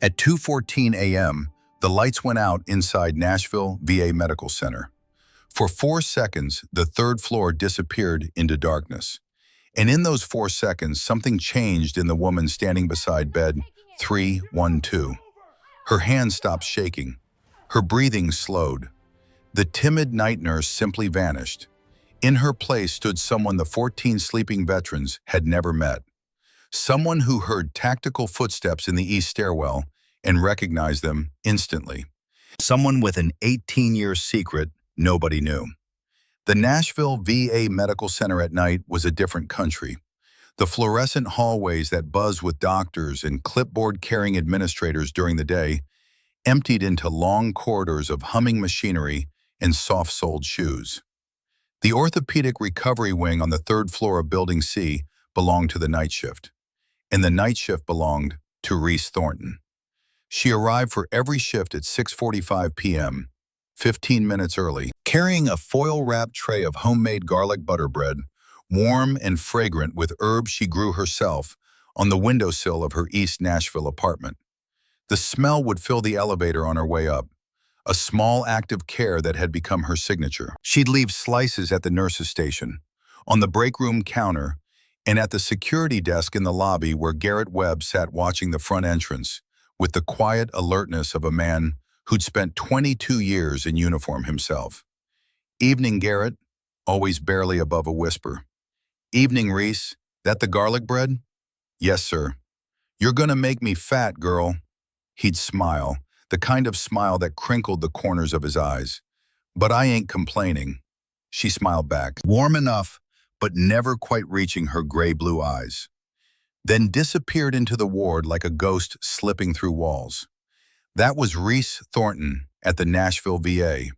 At 2:14 a.m., the lights went out inside Nashville VA Medical Center. For 4 seconds, the third floor disappeared into darkness. And in those 4 seconds, something changed in the woman standing beside bed 312. Her hands stopped shaking. Her breathing slowed. The timid night nurse simply vanished. In her place stood someone the 14 sleeping veterans had never met. Someone who heard tactical footsteps in the east stairwell and recognized them instantly. Someone with an 18-year secret nobody knew. The Nashville VA Medical Center at night was a different country. The fluorescent hallways that buzzed with doctors and clipboard-carrying administrators during the day emptied into long corridors of humming machinery and soft-soled shoes. The orthopedic recovery wing on the third floor of Building C belonged to the night shift, and the night shift belonged to Reese Thornton. She arrived for every shift at 6:45 p.m., 15 minutes early, carrying a foil-wrapped tray of homemade garlic butter bread, warm and fragrant with herbs she grew herself, on the windowsill of her East Nashville apartment. The smell would fill the elevator on her way up, a small act of care that had become her signature. She'd leave slices at the nurse's station, on the break room counter, and at the security desk in the lobby where Garrett Webb sat watching the front entrance, with the quiet alertness of a man who'd spent 22 years in uniform himself. "Evening, Garrett," always barely above a whisper. "Evening, Reese. That the garlic bread?" "Yes, sir." "You're gonna make me fat, girl." He'd smile, the kind of smile that crinkled the corners of his eyes. "But I ain't complaining." She smiled back, warm enough, but never quite reaching her gray-blue eyes. Then disappeared into the ward like a ghost slipping through walls. That was Reese Thornton at the Nashville VA.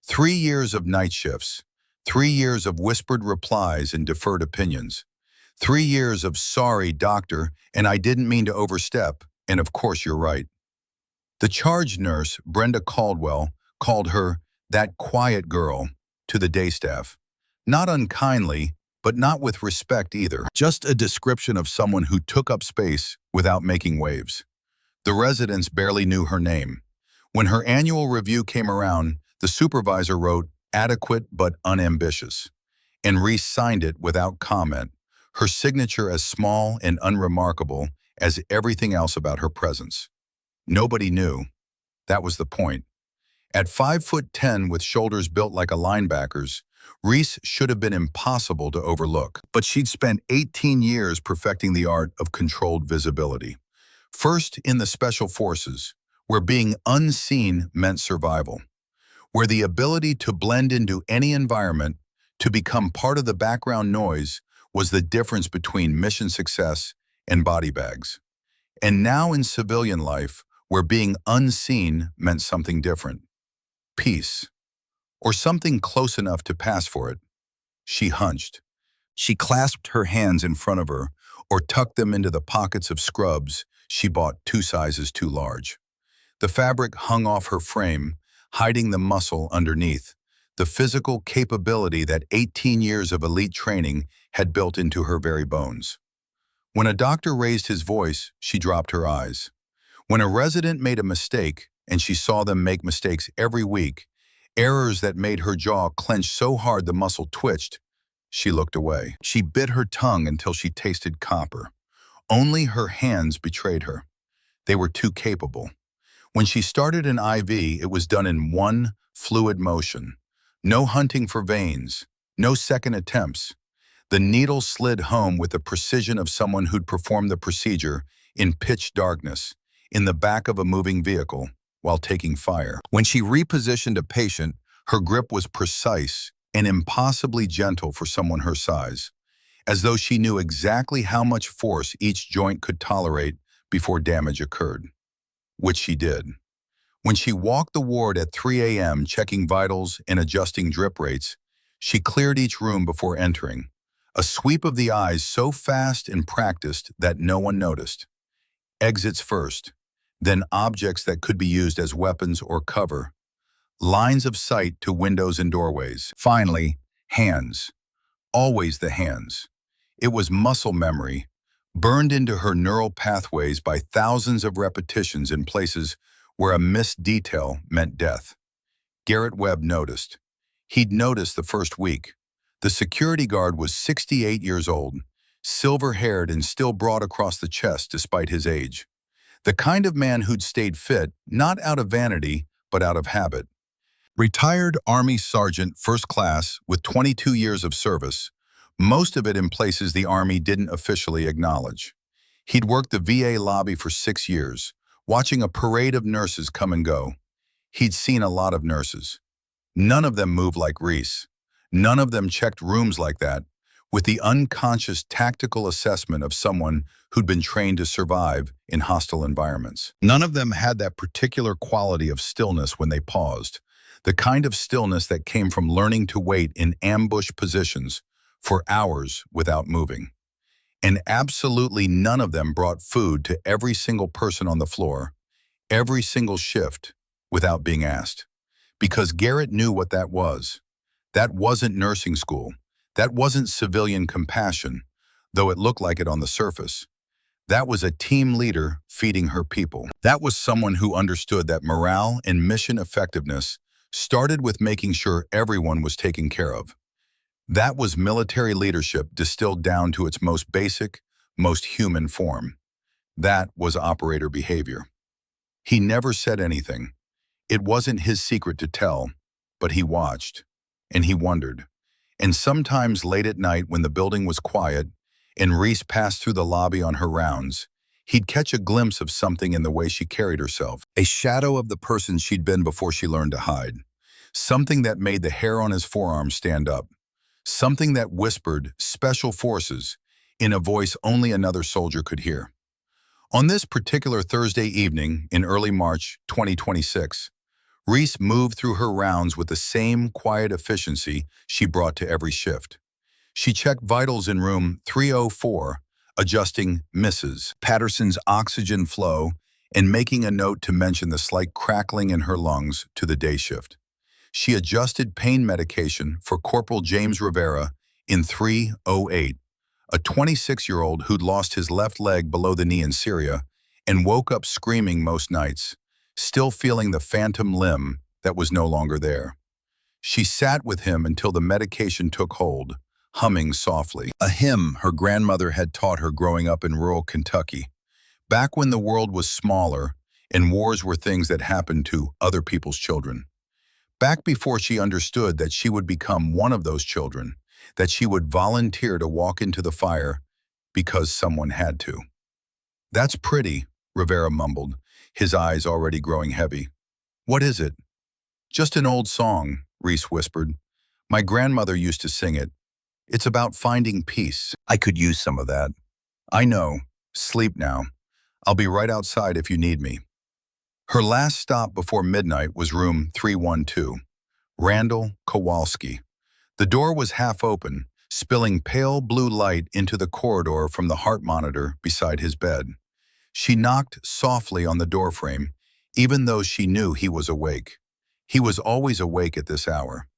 3 years of night shifts, 3 years of whispered replies and deferred opinions, 3 years of "sorry, doctor, and I didn't mean to overstep, and of course you're right." The charge nurse, Brenda Caldwell, called her "that quiet girl" to the day staff. Not unkindly, but not with respect either. Just a description of someone who took up space without making waves. The residents barely knew her name. When her annual review came around, the supervisor wrote, "adequate but unambitious," and Reese signed it without comment, her signature as small and unremarkable as everything else about her presence. Nobody knew. That was the point. At 5'10" with shoulders built like a linebacker's, Reese should have been impossible to overlook, but she'd spent 18 years perfecting the art of controlled visibility. First in the Special Forces, where being unseen meant survival, where the ability to blend into any environment, to become part of the background noise, was the difference between mission success and body bags. And now in civilian life, where being unseen meant something different. Peace. Or something close enough to pass for it. She hunched. She clasped her hands in front of her, or tucked them into the pockets of scrubs she bought 2 sizes too large. The fabric hung off her frame, hiding the muscle underneath, the physical capability that 18 years of elite training had built into her very bones. When a doctor raised his voice, she dropped her eyes. When a resident made a mistake, and she saw them make mistakes every week, errors that made her jaw clench so hard the muscle twitched, she looked away. She bit her tongue until she tasted copper. Only her hands betrayed her. They were too capable. When she started an IV, it was done in one fluid motion. No hunting for veins, no second attempts. The needle slid home with the precision of someone who'd performed the procedure in pitch darkness, in the back of a moving vehicle, while taking fire. When she repositioned a patient, her grip was precise and impossibly gentle for someone her size, as though she knew exactly how much force each joint could tolerate before damage occurred. Which she did. When she walked the ward at 3 a.m. checking vitals and adjusting drip rates, she cleared each room before entering, a sweep of the eyes so fast and practiced that no one noticed. Exits first, then objects that could be used as weapons or cover, lines of sight to windows and doorways. Finally, hands. Always the hands. It was muscle memory, burned into her neural pathways by thousands of repetitions in places where a missed detail meant death. Garrett Webb noticed. He'd noticed the first week. The security guard was 68 years old, silver-haired and still broad across the chest despite his age. The kind of man who'd stayed fit, not out of vanity, but out of habit. Retired Army Sergeant First Class with 22 years of service, most of it in places the Army didn't officially acknowledge. He'd worked the VA lobby for 6 years, watching a parade of nurses come and go. He'd seen a lot of nurses. None of them moved like Reese. None of them checked rooms like that, with the unconscious tactical assessment of someone who'd been trained to survive in hostile environments. None of them had that particular quality of stillness when they paused, the kind of stillness that came from learning to wait in ambush positions for hours without moving. And absolutely none of them brought food to every single person on the floor, every single shift, without being asked. Because Garrett knew what that was. That wasn't nursing school. That wasn't civilian compassion, though it looked like it on the surface. That was a team leader feeding her people. That was someone who understood that morale and mission effectiveness started with making sure everyone was taken care of. That was military leadership distilled down to its most basic, most human form. That was operator behavior. He never said anything. It wasn't his secret to tell, but he watched, and he wondered. And sometimes late at night when the building was quiet and Reese passed through the lobby on her rounds, he'd catch a glimpse of something in the way she carried herself, a shadow of the person she'd been before she learned to hide. Something that made the hair on his forearm stand up. Something that whispered "Special Forces" in a voice only another soldier could hear. On this particular Thursday evening in early March 2026, Reese moved through her rounds with the same quiet efficiency she brought to every shift. She checked vitals in room 304, adjusting Mrs. Patterson's oxygen flow and making a note to mention the slight crackling in her lungs to the day shift. She adjusted pain medication for Corporal James Rivera in 308, a 26-year-old who'd lost his left leg below the knee in Syria and woke up screaming most nights, still feeling the phantom limb that was no longer there. She sat with him until the medication took hold, humming softly, a hymn her grandmother had taught her growing up in rural Kentucky, back when the world was smaller and wars were things that happened to other people's children. Back before she understood that she would become one of those children, that she would volunteer to walk into the fire because someone had to. "That's pretty," Rivera mumbled, his eyes already growing heavy. "What is it?" "Just an old song," Reese whispered. "My grandmother used to sing it. It's about finding peace." "I could use some of that." "I know. Sleep now. I'll be right outside if you need me." Her last stop before midnight was room 312, Randall Kowalski. The door was half open, spilling pale blue light into the corridor from the heart monitor beside his bed. She knocked softly on the doorframe, even though she knew he was awake. He was always awake at this hour.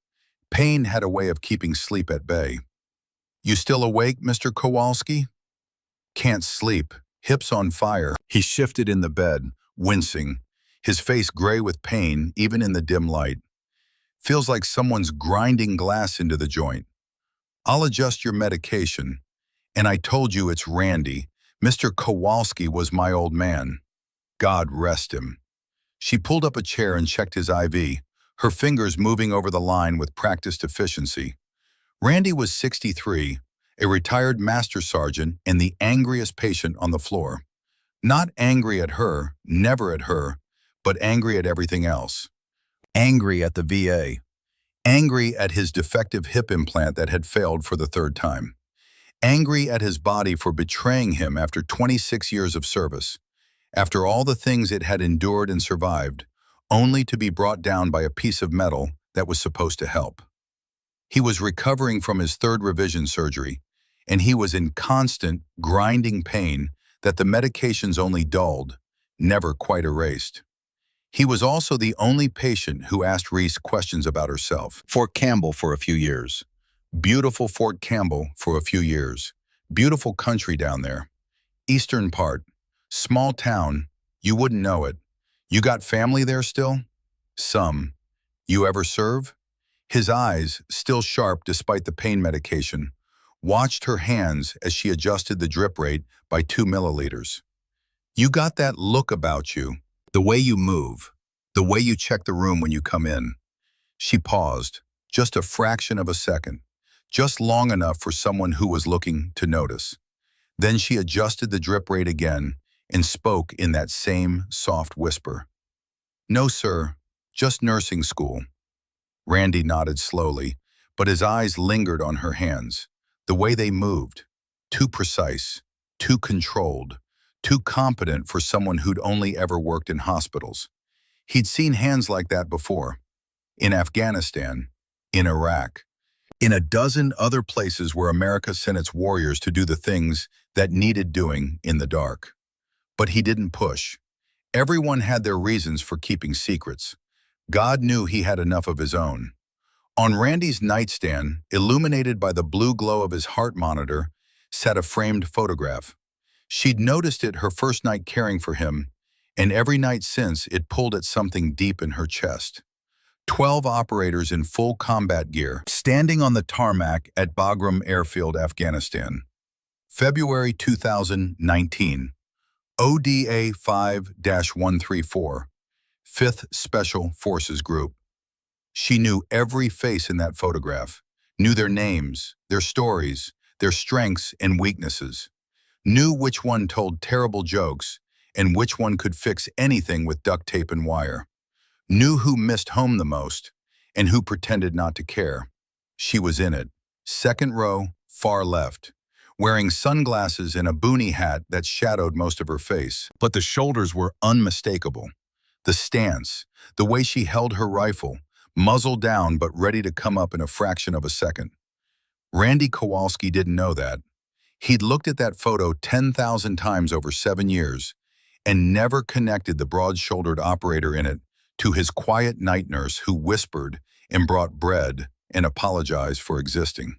Pain had a way of keeping sleep at bay. "You still awake, Mr. Kowalski?" "Can't sleep. Hips on fire." He shifted in the bed, wincing, his face gray with pain even in the dim light. "Feels like someone's grinding glass into the joint." "I'll adjust your medication. And I told you it's Randy. Mr. Kowalski was my old man. God rest him." She pulled up a chair and checked his IV, her fingers moving over the line with practiced efficiency. Randy was 63, a retired master sergeant and the angriest patient on the floor. Not angry at her, never at her, but angry at everything else. Angry at the VA. Angry at his defective hip implant that had failed for the third time. Angry at his body for betraying him after 26 years of service. After all the things it had endured and survived, only to be brought down by a piece of metal that was supposed to help. He was recovering from his third revision surgery, and he was in constant, grinding pain that the medications only dulled, never quite erased. He was also the only patient who asked Reese questions about herself. Fort Campbell for a few years. Beautiful Fort Campbell for a few years. Beautiful country down there. Eastern part. Small town. You wouldn't know it. You got family there still? Some. You ever serve? His eyes, still sharp despite the pain medication, watched her hands as she adjusted the drip rate by 2 milliliters. You got that look about you, the way you move, the way you check the room when you come in. She paused, just a fraction of a second, just long enough for someone who was looking to notice. Then she adjusted the drip rate again and spoke in that same soft whisper. No, sir, just nursing school. Randy nodded slowly, but his eyes lingered on her hands, the way they moved, too precise, too controlled, too competent for someone who'd only ever worked in hospitals. He'd seen hands like that before, in Afghanistan, in Iraq, in a dozen other places where America sent its warriors to do the things that needed doing in the dark. But he didn't push. Everyone had their reasons for keeping secrets. God knew he had enough of his own. On Randy's nightstand, illuminated by the blue glow of his heart monitor, sat a framed photograph. She'd noticed it her first night caring for him, and every night since it pulled at something deep in her chest. 12 operators in full combat gear, standing on the tarmac at Bagram Airfield, Afghanistan. February 2019. ODA 5-134, 5th Special Forces Group. She knew every face in that photograph, knew their names, their stories, their strengths and weaknesses, knew which one told terrible jokes and which one could fix anything with duct tape and wire, knew who missed home the most and who pretended not to care. She was in it, second row, far left, wearing sunglasses and a boonie hat that shadowed most of her face. But the shoulders were unmistakable. The stance, the way she held her rifle, muzzle down but ready to come up in a fraction of a second. Randy Kowalski didn't know that. He'd looked at that photo 10,000 times over 7 years and never connected the broad-shouldered operator in it to his quiet night nurse who whispered and brought bread and apologized for existing.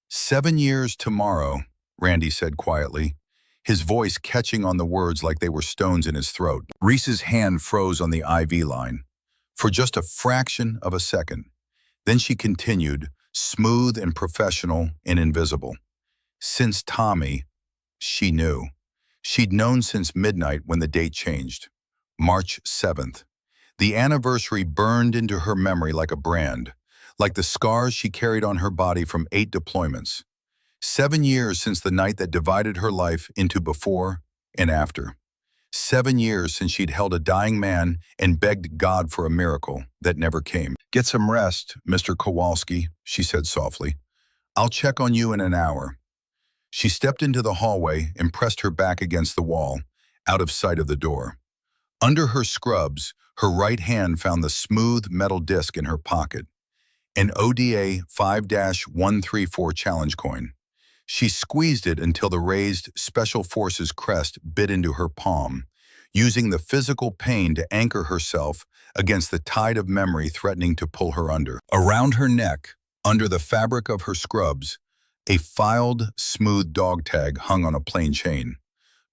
7 years tomorrow, Randy said quietly, his voice catching on the words like they were stones in his throat. Reese's hand froze on the IV line for just a fraction of a second. Then she continued, smooth and professional and invisible. Since Tommy, she knew. She'd known since midnight when the date changed. March 7th. The anniversary burned into her memory like a brand, like the scars she carried on her body from 8 deployments. 7 years since the night that divided her life into before and after. 7 years since she'd held a dying man and begged God for a miracle that never came. Get some rest, Mr. Kowalski, she said softly. I'll check on you in an hour. She stepped into the hallway and pressed her back against the wall, out of sight of the door. Under her scrubs, her right hand found the smooth metal disc in her pocket, an ODA 5-134 challenge coin. She squeezed it until the raised Special Forces crest bit into her palm, using the physical pain to anchor herself against the tide of memory threatening to pull her under. Around her neck, under the fabric of her scrubs, a filed, smooth dog tag hung on a plain chain.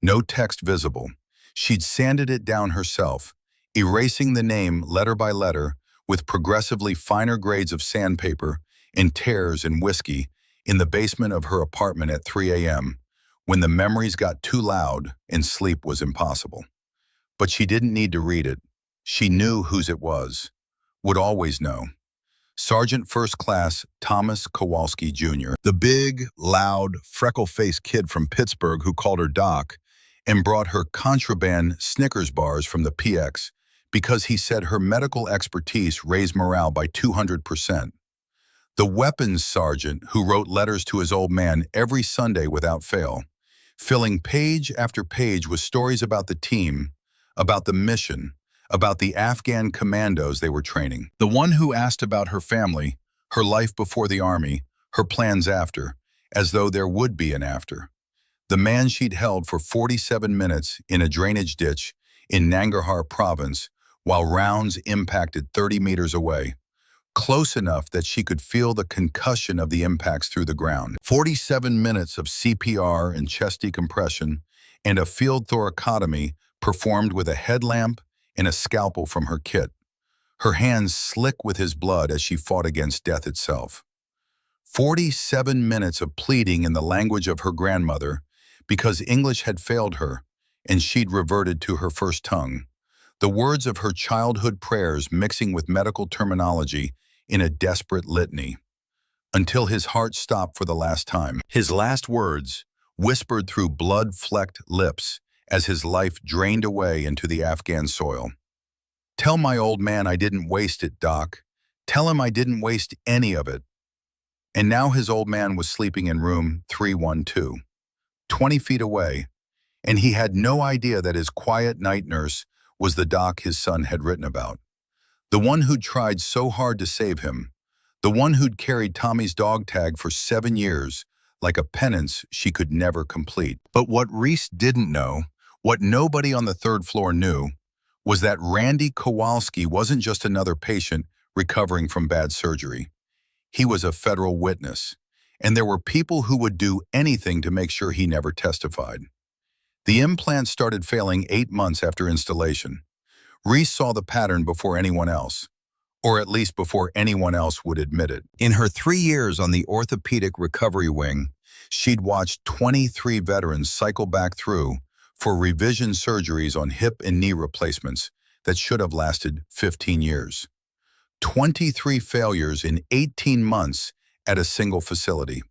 No text visible. She'd sanded it down herself, erasing the name letter by letter with progressively finer grades of sandpaper and tears and whiskey in the basement of her apartment at 3 a.m. when the memories got too loud and sleep was impossible. But she didn't need to read it. She knew whose it was, would always know. Sergeant First Class Thomas Kowalski, Jr., the big, loud, freckle-faced kid from Pittsburgh who called her Doc and brought her contraband Snickers bars from the PX because he said her medical expertise raised morale by 200%. The weapons sergeant who wrote letters to his old man every Sunday without fail, filling page after page with stories about the team, about the mission, about the Afghan commandos they were training. The one who asked about her family, her life before the army, her plans after, as though there would be an after. The man she'd held for 47 minutes in a drainage ditch in Nangarhar province while rounds impacted 30 meters away, close enough that she could feel the concussion of the impacts through the ground. 47 minutes of CPR and chest decompression and a field thoracotomy performed with a headlamp and a scalpel from her kit, her hands slick with his blood as she fought against death itself. 47 minutes of pleading in the language of her grandmother because English had failed her and she'd reverted to her first tongue, the words of her childhood prayers mixing with medical terminology in a desperate litany, until his heart stopped for the last time. His last words, whispered through blood-flecked lips as his life drained away into the Afghan soil. "Tell my old man I didn't waste it, Doc. Tell him I didn't waste any of it." And now his old man was sleeping in room 312, 20 feet away, and he had no idea that his quiet night nurse was the doc his son had written about, the one who'd tried so hard to save him, the one who'd carried Tommy's dog tag for 7 years like a penance she could never complete. But what Reese didn't know, what nobody on the third floor knew, was that Randy Kowalski wasn't just another patient recovering from bad surgery. He was a federal witness, and there were people who would do anything to make sure he never testified. The implant started failing 8 months after installation. Reese saw the pattern before anyone else, or at least before anyone else would admit it. In her 3 years on the orthopedic recovery wing, she'd watched 23 veterans cycle back through for revision surgeries on hip and knee replacements that should have lasted 15 years. 23 failures in 18 months at a single facility.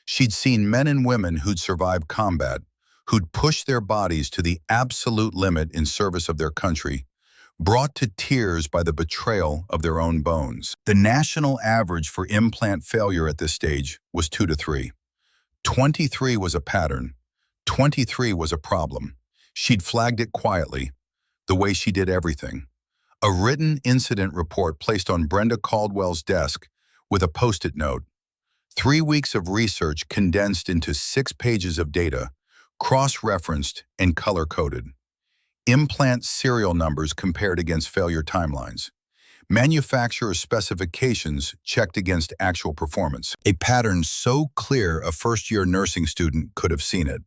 She'd seen men and women who'd survived combat, who'd pushed their bodies to the absolute limit in service of their country, brought to tears by the betrayal of their own bones. The national average for implant failure at this stage was 2 to 3. 23 was a pattern. 23 was a problem. She'd flagged it quietly, the way she did everything. A written incident report placed on Brenda Caldwell's desk with a post-it note. 3 weeks of research condensed into 6 pages of data, cross-referenced and color-coded. Implant serial numbers compared against failure timelines. Manufacturer specifications checked against actual performance. A pattern so clear a first-year nursing student could have seen it.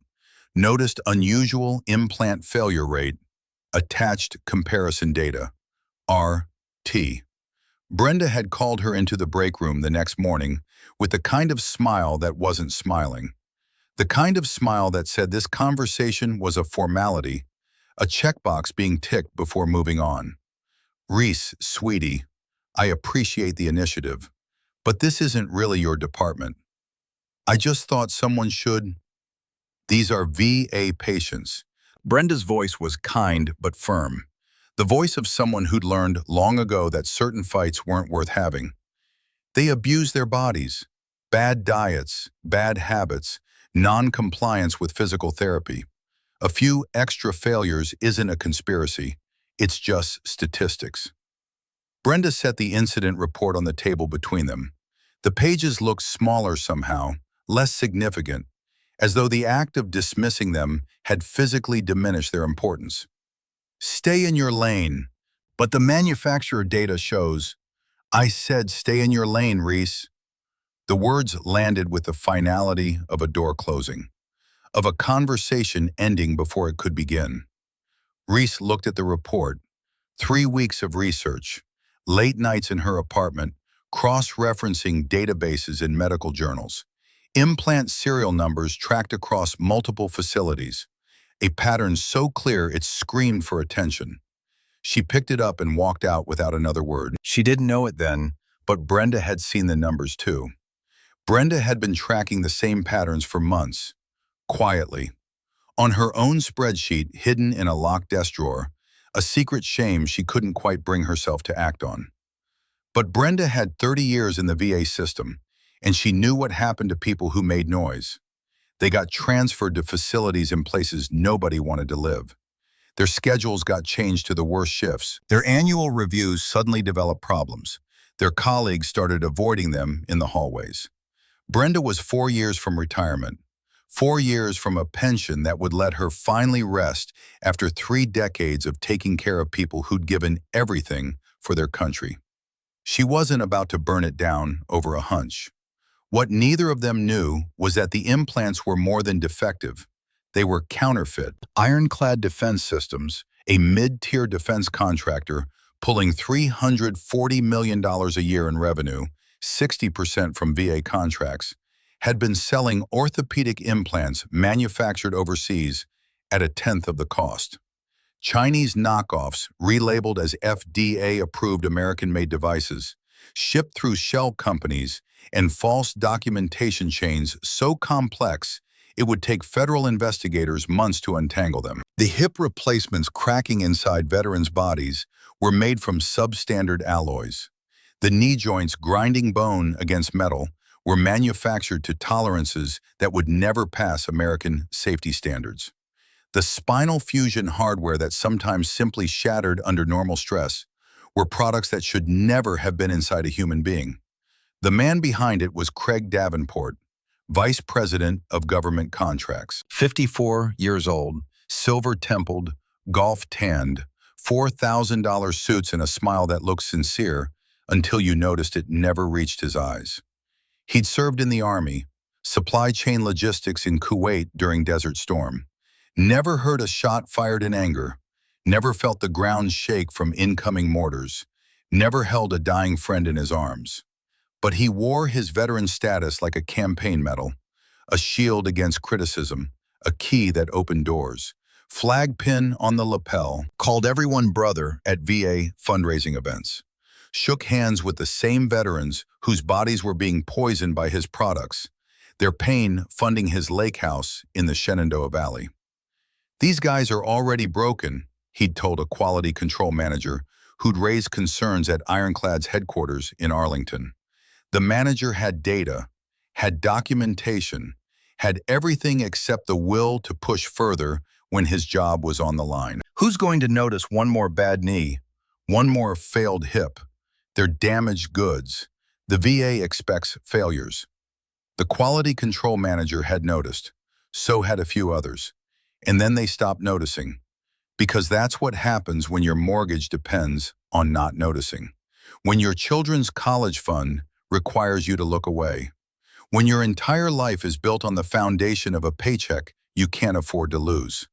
Noticed unusual implant failure rate. Attached comparison data. RT. Brenda had called her into the break room the next morning with the kind of smile that wasn't smiling. The kind of smile that said this conversation was a formality, a checkbox being ticked before moving on. "Reese, sweetie, I appreciate the initiative, but this isn't really your department. I just thought someone should. These are VA patients." Brenda's voice was kind but firm, the voice of someone who'd learned long ago that certain fights weren't worth having. They abuse their bodies. Bad diets, bad habits, non-compliance with physical therapy. A few extra failures isn't a conspiracy, it's just statistics. Brenda set the incident report on the table between them. The pages looked smaller somehow, less significant, as though the act of dismissing them had physically diminished their importance. "Stay in your lane." But the manufacturer data shows, "I said stay in your lane, Reese." The words landed with the finality of a door closing, of a conversation ending before it could begin. Reese looked at the report. 3 weeks of research, late nights in her apartment, cross-referencing databases in medical journals, implant serial numbers tracked across multiple facilities, a pattern so clear it screamed for attention. She picked it up and walked out without another word. She didn't know it then, but Brenda had seen the numbers too. Brenda had been tracking the same patterns for months, quietly, on her own spreadsheet hidden in a locked desk drawer, a secret shame she couldn't quite bring herself to act on. But Brenda had 30 years in the VA system, and she knew what happened to people who made noise. They got transferred to facilities in places nobody wanted to live. Their schedules got changed to the worst shifts. Their annual reviews suddenly developed problems. Their colleagues started avoiding them in the hallways. Brenda was 4 years from retirement, 4 years from a pension that would let her finally rest after 3 decades of taking care of people who'd given everything for their country. She wasn't about to burn it down over a hunch. What neither of them knew was that the implants were more than defective. They were counterfeit. Ironclad Defense Systems, a mid-tier defense contractor pulling $340 million a year in revenue, 60% from VA contracts, had been selling orthopedic implants manufactured overseas at a tenth of the cost. Chinese knockoffs, relabeled as FDA-approved American-made devices, shipped through shell companies and false documentation chains so complex it would take federal investigators months to untangle them. The hip replacements cracking inside veterans' bodies were made from substandard alloys. The knee joints grinding bone against metal were manufactured to tolerances that would never pass American safety standards. The spinal fusion hardware that sometimes simply shattered under normal stress were products that should never have been inside a human being. The man behind it was Craig Davenport, Vice President of Government Contracts. 54 years old, silver-templed, golf-tanned, $4,000 suits and a smile that looked sincere until you noticed it never reached his eyes. He'd served in the Army, supply chain logistics in Kuwait during Desert Storm, never heard a shot fired in anger, never felt the ground shake from incoming mortars, never held a dying friend in his arms. But he wore his veteran status like a campaign medal, a shield against criticism, a key that opened doors, flag pin on the lapel, called everyone brother at VA fundraising events, shook hands with the same veterans whose bodies were being poisoned by his products, their pain funding his lake house in the Shenandoah Valley. "These guys are already broken," he'd told a quality control manager who'd raised concerns at Ironclad's headquarters in Arlington. The manager had data, had documentation, had everything except the will to push further when his job was on the line. Who's going to notice one more bad knee, one more failed hip? They're damaged goods. The VA expects failures. The quality control manager had noticed. So had a few others. And then they stopped noticing. Because that's what happens when your mortgage depends on not noticing. When your children's college fund requires you to look away. When your entire life is built on the foundation of a paycheck you can't afford to lose.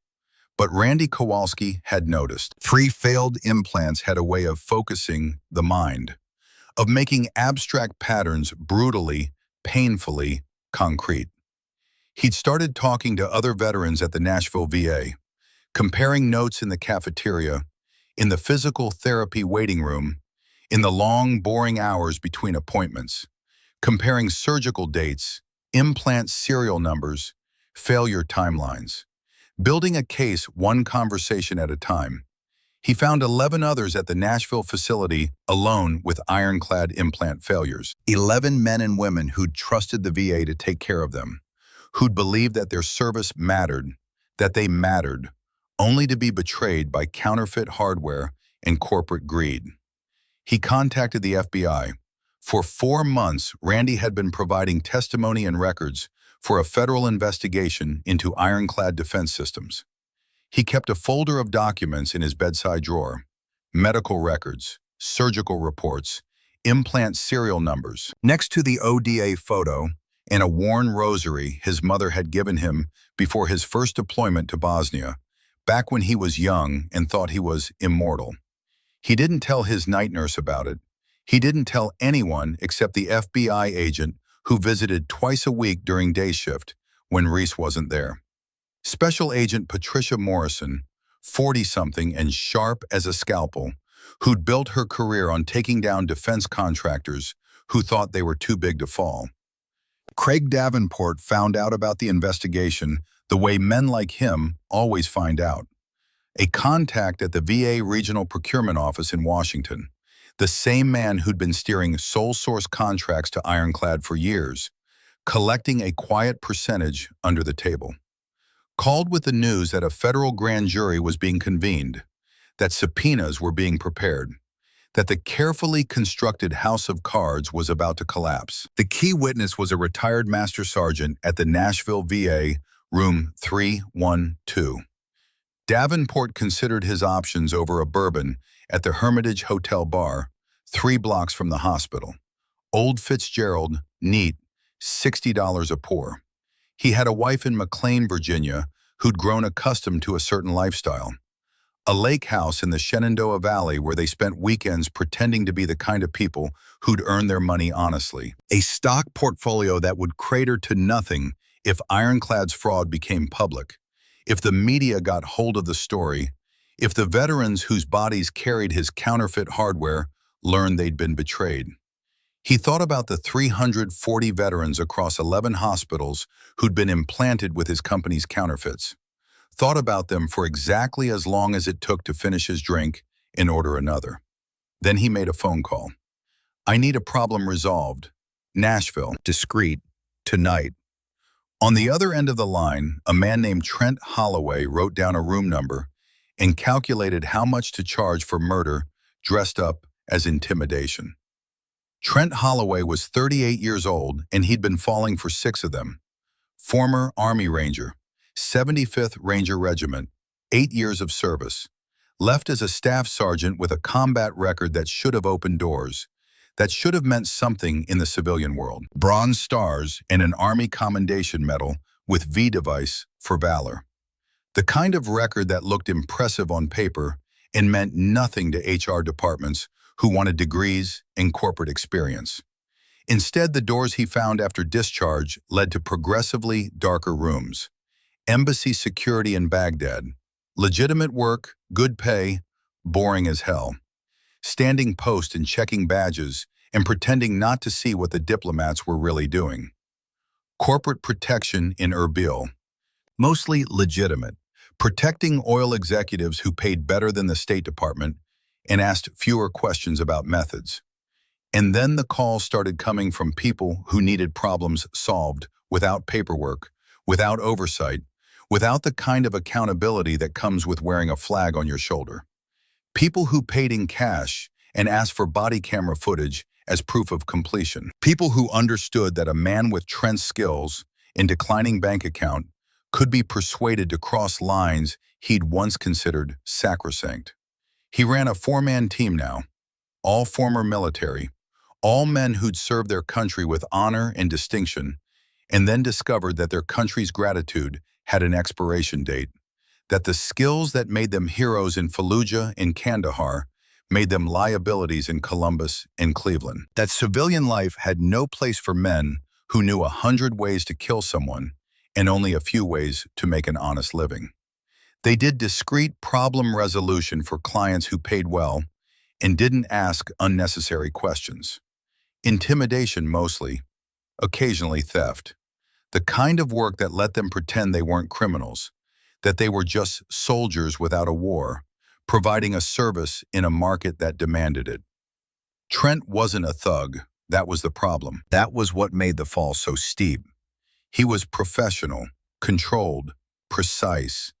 But Randy Kowalski had noticed. 3 failed implants had a way of focusing the mind, of making abstract patterns brutally, painfully concrete. He'd started talking to other veterans at the Nashville VA, comparing notes in the cafeteria, in the physical therapy waiting room, in the long, boring hours between appointments, comparing surgical dates, implant serial numbers, failure timelines, building a case one conversation at a time. He found 11 others at the Nashville facility alone with ironclad implant failures. 11 men and women who'd trusted the VA to take care of them, who'd believed that their service mattered, that they mattered, only to be betrayed by counterfeit hardware and corporate greed. He contacted the FBI. For 4 months, Randy had been providing testimony and records for a federal investigation into Ironclad Defense Systems. He kept a folder of documents in his bedside drawer, medical records, surgical reports, implant serial numbers. Next to the ODA photo and a worn rosary his mother had given him before his first deployment to Bosnia, back when he was young and thought he was immortal. He didn't tell his night nurse about it. He didn't tell anyone except the FBI agent who visited twice a week during day shift when Reese wasn't there. Special Agent Patricia Morrison, 40-something and sharp as a scalpel, who'd built her career on taking down defense contractors who thought they were too big to fall. Craig Davenport found out about the investigation the way men like him always find out. A contact at the VA Regional Procurement Office in Washington, the same man who'd been steering sole source contracts to Ironclad for years, collecting a quiet percentage under the table, called with the news that a federal grand jury was being convened, that subpoenas were being prepared, that the carefully constructed house of cards was about to collapse. The key witness was a retired master sergeant at the Nashville VA, room 312. Davenport considered his options over a bourbon at the Hermitage Hotel Bar, 3 blocks from the hospital. Old Fitzgerald, neat, $60 a pour. He had a wife in McLean, Virginia, who'd grown accustomed to a certain lifestyle. A lake house in the Shenandoah Valley where they spent weekends pretending to be the kind of people who'd earn their money honestly. A stock portfolio that would crater to nothing if Ironclad's fraud became public, if the media got hold of the story, if the veterans whose bodies carried his counterfeit hardware learned they'd been betrayed. He thought about the 340 veterans across 11 hospitals who'd been implanted with his company's counterfeits. Thought about them for exactly as long as it took to finish his drink and order another. Then he made a phone call. "I need a problem resolved. Nashville, discreet, tonight." On the other end of the line, a man named Trent Holloway wrote down a room number and calculated how much to charge for murder dressed up as intimidation. Trent Holloway was 38 years old and he'd been falling for 6 of them. Former Army Ranger, 75th Ranger Regiment, 8 years of service. Left as a staff sergeant with a combat record that should have opened doors, that should have meant something in the civilian world. Bronze stars and an Army Commendation Medal with V device for valor. The kind of record that looked impressive on paper and meant nothing to HR departments who wanted degrees and corporate experience. Instead, the doors he found after discharge led to progressively darker rooms. Embassy security in Baghdad. Legitimate work, good pay, boring as hell. Standing post and checking badges and pretending not to see what the diplomats were really doing. Corporate protection in Erbil. Mostly legitimate, protecting oil executives who paid better than the State Department and asked fewer questions about methods. And then the calls started coming from people who needed problems solved without paperwork, without oversight, without the kind of accountability that comes with wearing a flag on your shoulder. People who paid in cash and asked for body camera footage as proof of completion. People who understood that a man with Trent's skills and declining bank account could be persuaded to cross lines he'd once considered sacrosanct. He ran a 4-man team now, all former military, all men who'd served their country with honor and distinction, and then discovered that their country's gratitude had an expiration date, that the skills that made them heroes in Fallujah and Kandahar made them liabilities in Columbus and Cleveland, that civilian life had no place for men who knew 100 ways to kill someone and only a few ways to make an honest living. They did discreet problem resolution for clients who paid well and didn't ask unnecessary questions. Intimidation mostly, occasionally theft. The kind of work that let them pretend they weren't criminals, that they were just soldiers without a war, providing a service in a market that demanded it. Trent wasn't a thug, that was the problem. That was what made the fall so steep. He was professional, controlled, precise,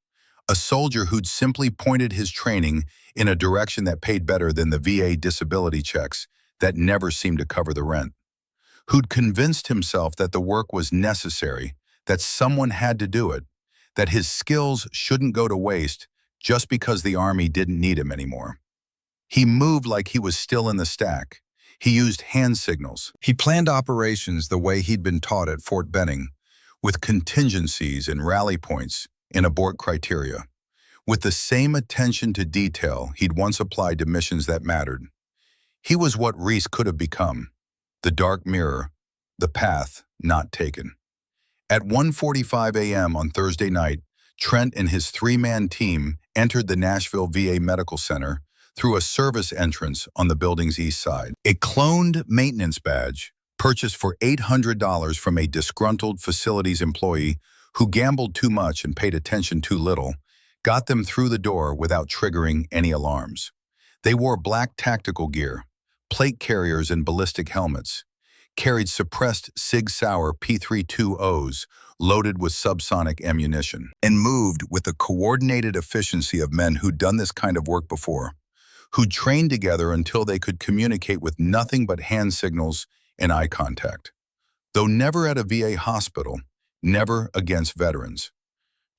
a soldier who'd simply pointed his training in a direction that paid better than the VA disability checks that never seemed to cover the rent, who'd convinced himself that the work was necessary, that someone had to do it, that his skills shouldn't go to waste just because the Army didn't need him anymore. He moved like he was still in the stack. He used hand signals. He planned operations the way he'd been taught at Fort Benning, with contingencies and rally points and abort criteria, with the same attention to detail he'd once applied to missions that mattered. He was what Reese could have become, the dark mirror, the path not taken. At 1:45 a.m. on Thursday night, Trent and his 3-man team entered the Nashville VA Medical Center through a service entrance on the building's east side. A cloned maintenance badge, purchased for $800 from a disgruntled facilities employee who gambled too much and paid attention too little, got them through the door without triggering any alarms. They wore black tactical gear, plate carriers and ballistic helmets, carried suppressed Sig Sauer P-32Os loaded with subsonic ammunition, and moved with the coordinated efficiency of men who'd done this kind of work before, who'd trained together until they could communicate with nothing but hand signals and eye contact. Though never at a VA hospital, never against veterans.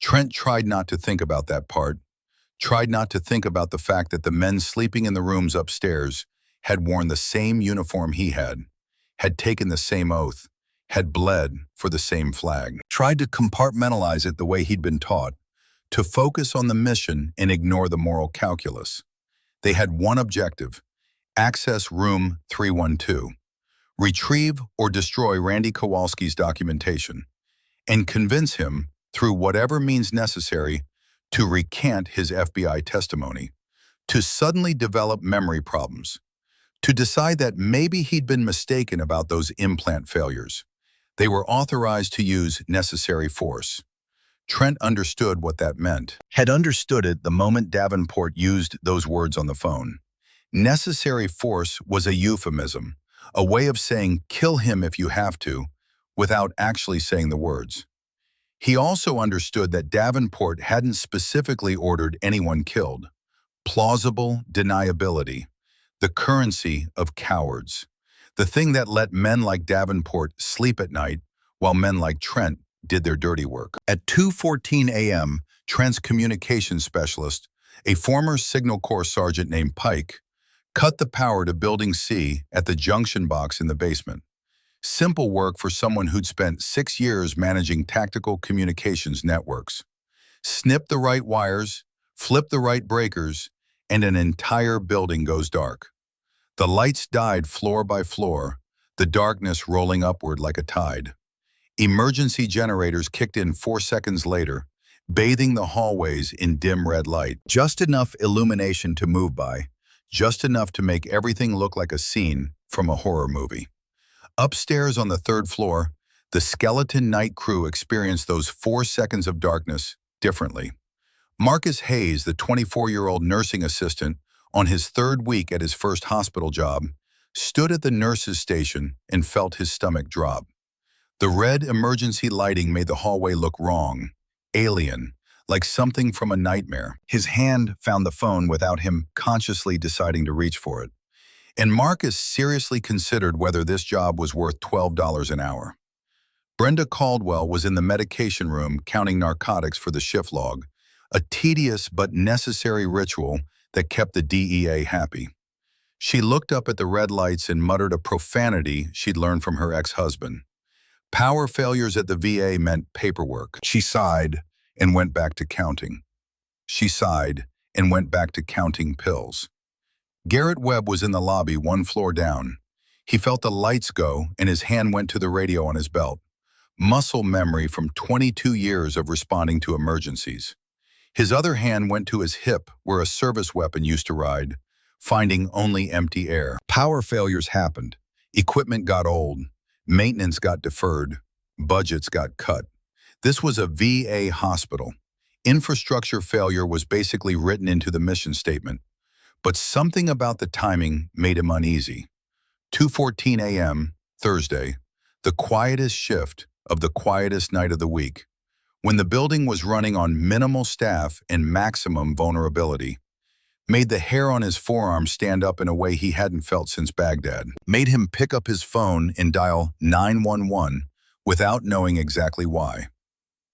Trent tried not to think about that part, tried not to think about the fact that the men sleeping in the rooms upstairs had worn the same uniform he had taken the same oath, had bled for the same flag. Tried to compartmentalize it the way he'd been taught, to focus on the mission and ignore the moral calculus. They had one objective: access room 312, retrieve or destroy Randy Kowalski's documentation, and convince him, through whatever means necessary, to recant his FBI testimony, to suddenly develop memory problems, to decide that maybe he'd been mistaken about those implant failures. They were authorized to use necessary force. Trent understood what that meant. Had understood it the moment Davenport used those words on the phone. Necessary force was a euphemism, a way of saying kill him if you have to, without actually saying the words. He also understood that Davenport hadn't specifically ordered anyone killed. Plausible deniability, the currency of cowards, the thing that let men like Davenport sleep at night while men like Trent did their dirty work. At 2:14 a.m., Trent's communications specialist, a former Signal Corps sergeant named Pike, cut the power to Building C at the junction box in the basement. Simple work for someone who'd spent 6 years managing tactical communications networks. Snip the right wires, flip the right breakers, and an entire building goes dark. The lights died floor by floor, the darkness rolling upward like a tide. Emergency generators kicked in 4 seconds later, bathing the hallways in dim red light. Just enough illumination to move by, just enough to make everything look like a scene from a horror movie. Upstairs on the 3rd floor, the skeleton night crew experienced those 4 seconds of darkness differently. Marcus Hayes, the 24-year-old nursing assistant on his 3rd week at his first hospital job, stood at the nurse's station and felt his stomach drop. The red emergency lighting made the hallway look wrong, alien, like something from a nightmare. His hand found the phone without him consciously deciding to reach for it. And Marcus seriously considered whether this job was worth $12 an hour. Brenda Caldwell was in the medication room counting narcotics for the shift log, a tedious but necessary ritual that kept the DEA happy. She looked up at the red lights and muttered a profanity she'd learned from her ex-husband. Power failures at the VA meant paperwork. She sighed and went back to counting. She sighed and went back to counting pills. Garrett Webb was in the lobby 1 floor down. He felt the lights go and his hand went to the radio on his belt. Muscle memory from 22 years of responding to emergencies. His other hand went to his hip where a service weapon used to ride, finding only empty air. Power failures happened. Equipment got old. Maintenance got deferred. Budgets got cut. This was a VA hospital. Infrastructure failure was basically written into the mission statement. But something about the timing made him uneasy. 2:14 a.m., Thursday, the quietest shift of the quietest night of the week, when the building was running on minimal staff and maximum vulnerability, made the hair on his forearm stand up in a way he hadn't felt since Baghdad, made him pick up his phone and dial 911 without knowing exactly why.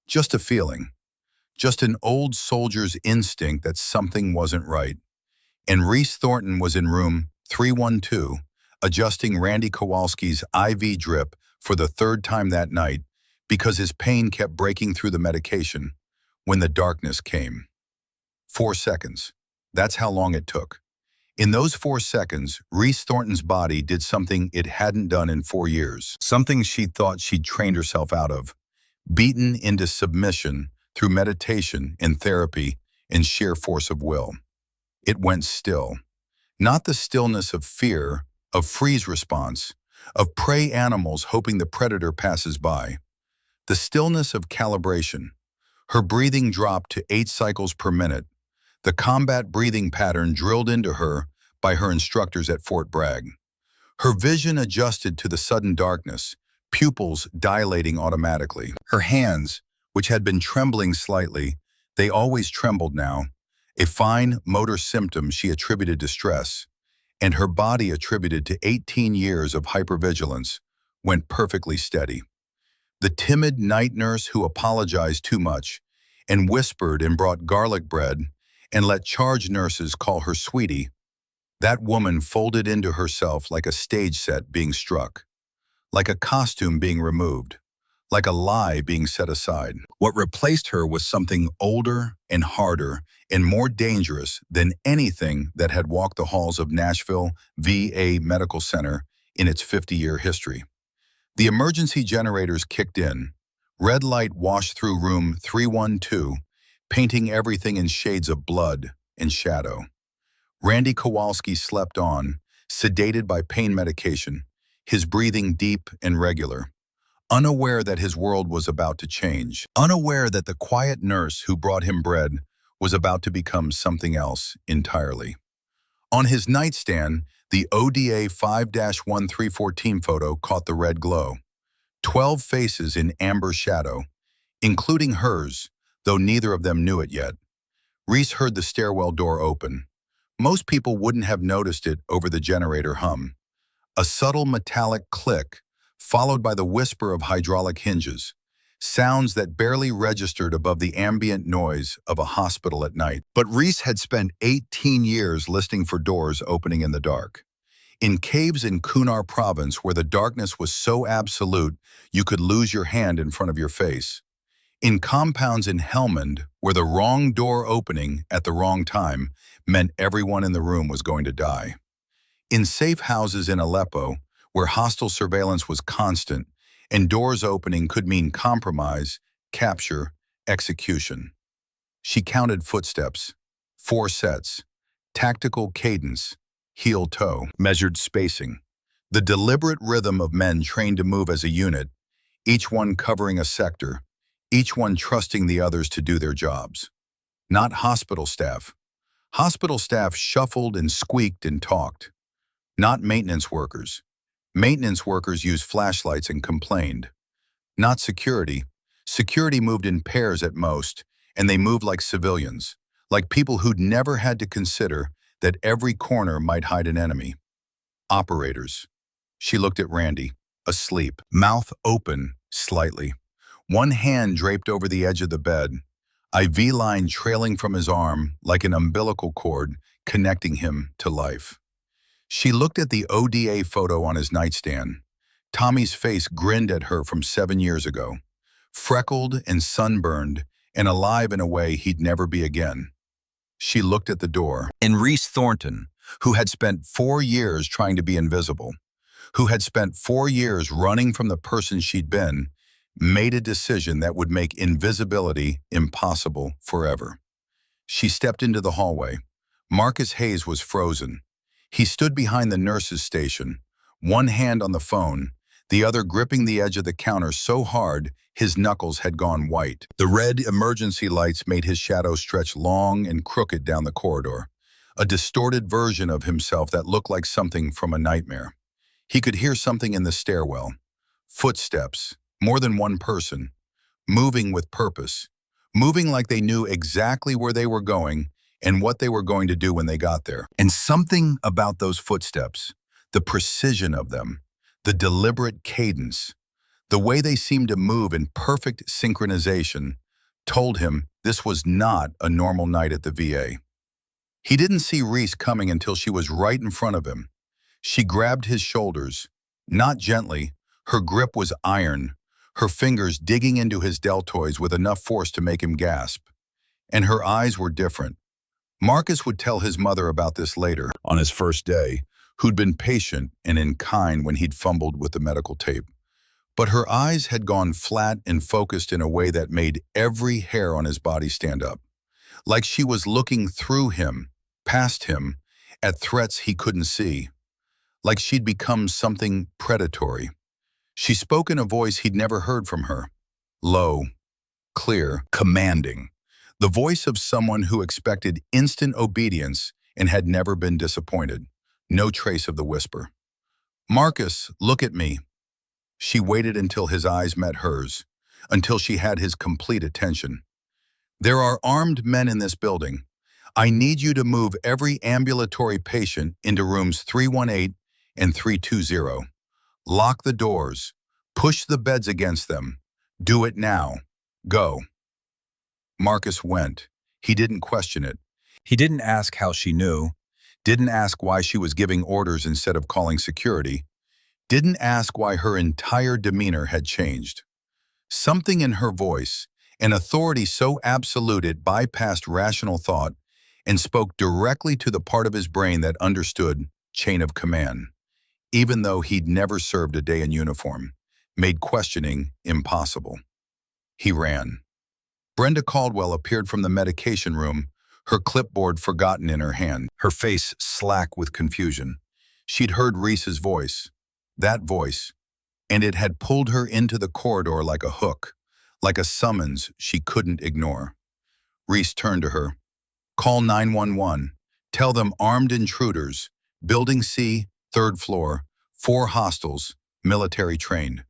Just a feeling, just an old soldier's instinct that something wasn't right. And Reese Thornton was in room 312, adjusting Randy Kowalski's IV drip for the 3rd time that night because his pain kept breaking through the medication when the darkness came. 4 seconds. That's how long it took. In those 4 seconds, Reese Thornton's body did something it hadn't done in 4 years, something she thought she'd trained herself out of, beaten into submission through meditation and therapy and sheer force of will. It went still. Not the stillness of fear, of freeze response, of prey animals hoping the predator passes by. The stillness of calibration. Her breathing dropped to 8 cycles per minute, the combat breathing pattern drilled into her by her instructors at Fort Bragg. Her vision adjusted to the sudden darkness, pupils dilating automatically. Her hands, which had been trembling slightly, they always trembled now, a fine motor symptom she attributed to stress, and her body attributed to 18 years of hypervigilance, went perfectly steady. The timid night nurse who apologized too much and whispered and brought garlic bread and let charge nurses call her sweetie, that woman folded into herself like a stage set being struck, like a costume being removed, like a lie being set aside. What replaced her was something older and harder and more dangerous than anything that had walked the halls of Nashville VA Medical Center in its 50-year history. The emergency generators kicked in. Red light washed through room 312, painting everything in shades of blood and shadow. Randy Kowalski slept on, sedated by pain medication, his breathing deep and regular, unaware that his world was about to change, unaware that the quiet nurse who brought him bread was about to become something else entirely. On his nightstand, the ODA 5-1314 photo caught the red glow. 12 faces in amber shadow, including hers, though neither of them knew it yet. Reese heard the stairwell door open. Most people wouldn't have noticed it over the generator hum. A subtle metallic click, followed by the whisper of hydraulic hinges, sounds that barely registered above the ambient noise of a hospital at night. But Reese had spent 18 years listening for doors opening in the dark. In caves in Kunar province where the darkness was so absolute you could lose your hand in front of your face. In compounds in Helmand where the wrong door opening at the wrong time meant everyone in the room was going to die. In safe houses in Aleppo where hostile surveillance was constant and doors opening could mean compromise, capture, execution. She counted footsteps, 4 sets, tactical cadence, heel-toe, measured spacing, the deliberate rhythm of men trained to move as a unit, each one covering a sector, each one trusting the others to do their jobs. Not hospital staff. Hospital staff shuffled and squeaked and talked. Not maintenance workers. Maintenance workers used flashlights and complained. Not security. Security moved in pairs at most, and they moved like civilians, like people who'd never had to consider that every corner might hide an enemy. Operators. She looked at Randy, asleep, mouth open slightly, one hand draped over the edge of the bed, IV line trailing from his arm like an umbilical cord connecting him to life. She looked at the ODA photo on his nightstand. Tommy's face grinned at her from 7 years ago, freckled and sunburned and alive in a way he'd never be again. She looked at the door. And Reese Thornton, who had spent 4 years trying to be invisible, who had spent 4 years running from the person she'd been, made a decision that would make invisibility impossible forever. She stepped into the hallway. Marcus Hayes was frozen. He stood behind the nurse's station, one hand on the phone, the other gripping the edge of the counter so hard his knuckles had gone white. The red emergency lights made his shadow stretch long and crooked down the corridor, a distorted version of himself that looked like something from a nightmare. He could hear something in the stairwell. Footsteps, more than one person, moving with purpose, moving like they knew exactly where they were going and what they were going to do when they got there. And something about those footsteps, the precision of them, the deliberate cadence, the way they seemed to move in perfect synchronization, told him this was not a normal night at the VA. He didn't see Reese coming until she was right in front of him. She grabbed his shoulders, not gently. Her grip was iron, her fingers digging into his deltoids with enough force to make him gasp. And her eyes were different. Marcus would tell his mother about this later, on his first day, who'd been patient and in kind when he'd fumbled with the medical tape. But her eyes had gone flat and focused in a way that made every hair on his body stand up. Like she was looking through him, past him, at threats he couldn't see. Like she'd become something predatory. She spoke in a voice he'd never heard from her. Low, clear, commanding. The voice of someone who expected instant obedience and had never been disappointed. No trace of the whisper. Marcus, look at me. She waited until his eyes met hers, until she had his complete attention. There are armed men in this building. I need you to move every ambulatory patient into rooms 318 and 320. Lock the doors. Push the beds against them. Do it now. Go. Marcus went. He didn't question it. He didn't ask how she knew. Didn't ask why she was giving orders instead of calling security. Didn't ask why her entire demeanor had changed. Something in her voice, an authority so absolute it bypassed rational thought and spoke directly to the part of his brain that understood chain of command, even though he'd never served a day in uniform, made questioning impossible. He ran. Brenda Caldwell appeared from the medication room, her clipboard forgotten in her hand, her face slack with confusion. She'd heard Reese's voice, that voice, and it had pulled her into the corridor like a hook, like a summons she couldn't ignore. Reese turned to her. Call 911. Tell them armed intruders, Building C, 3rd floor, 4 hostels, military trained.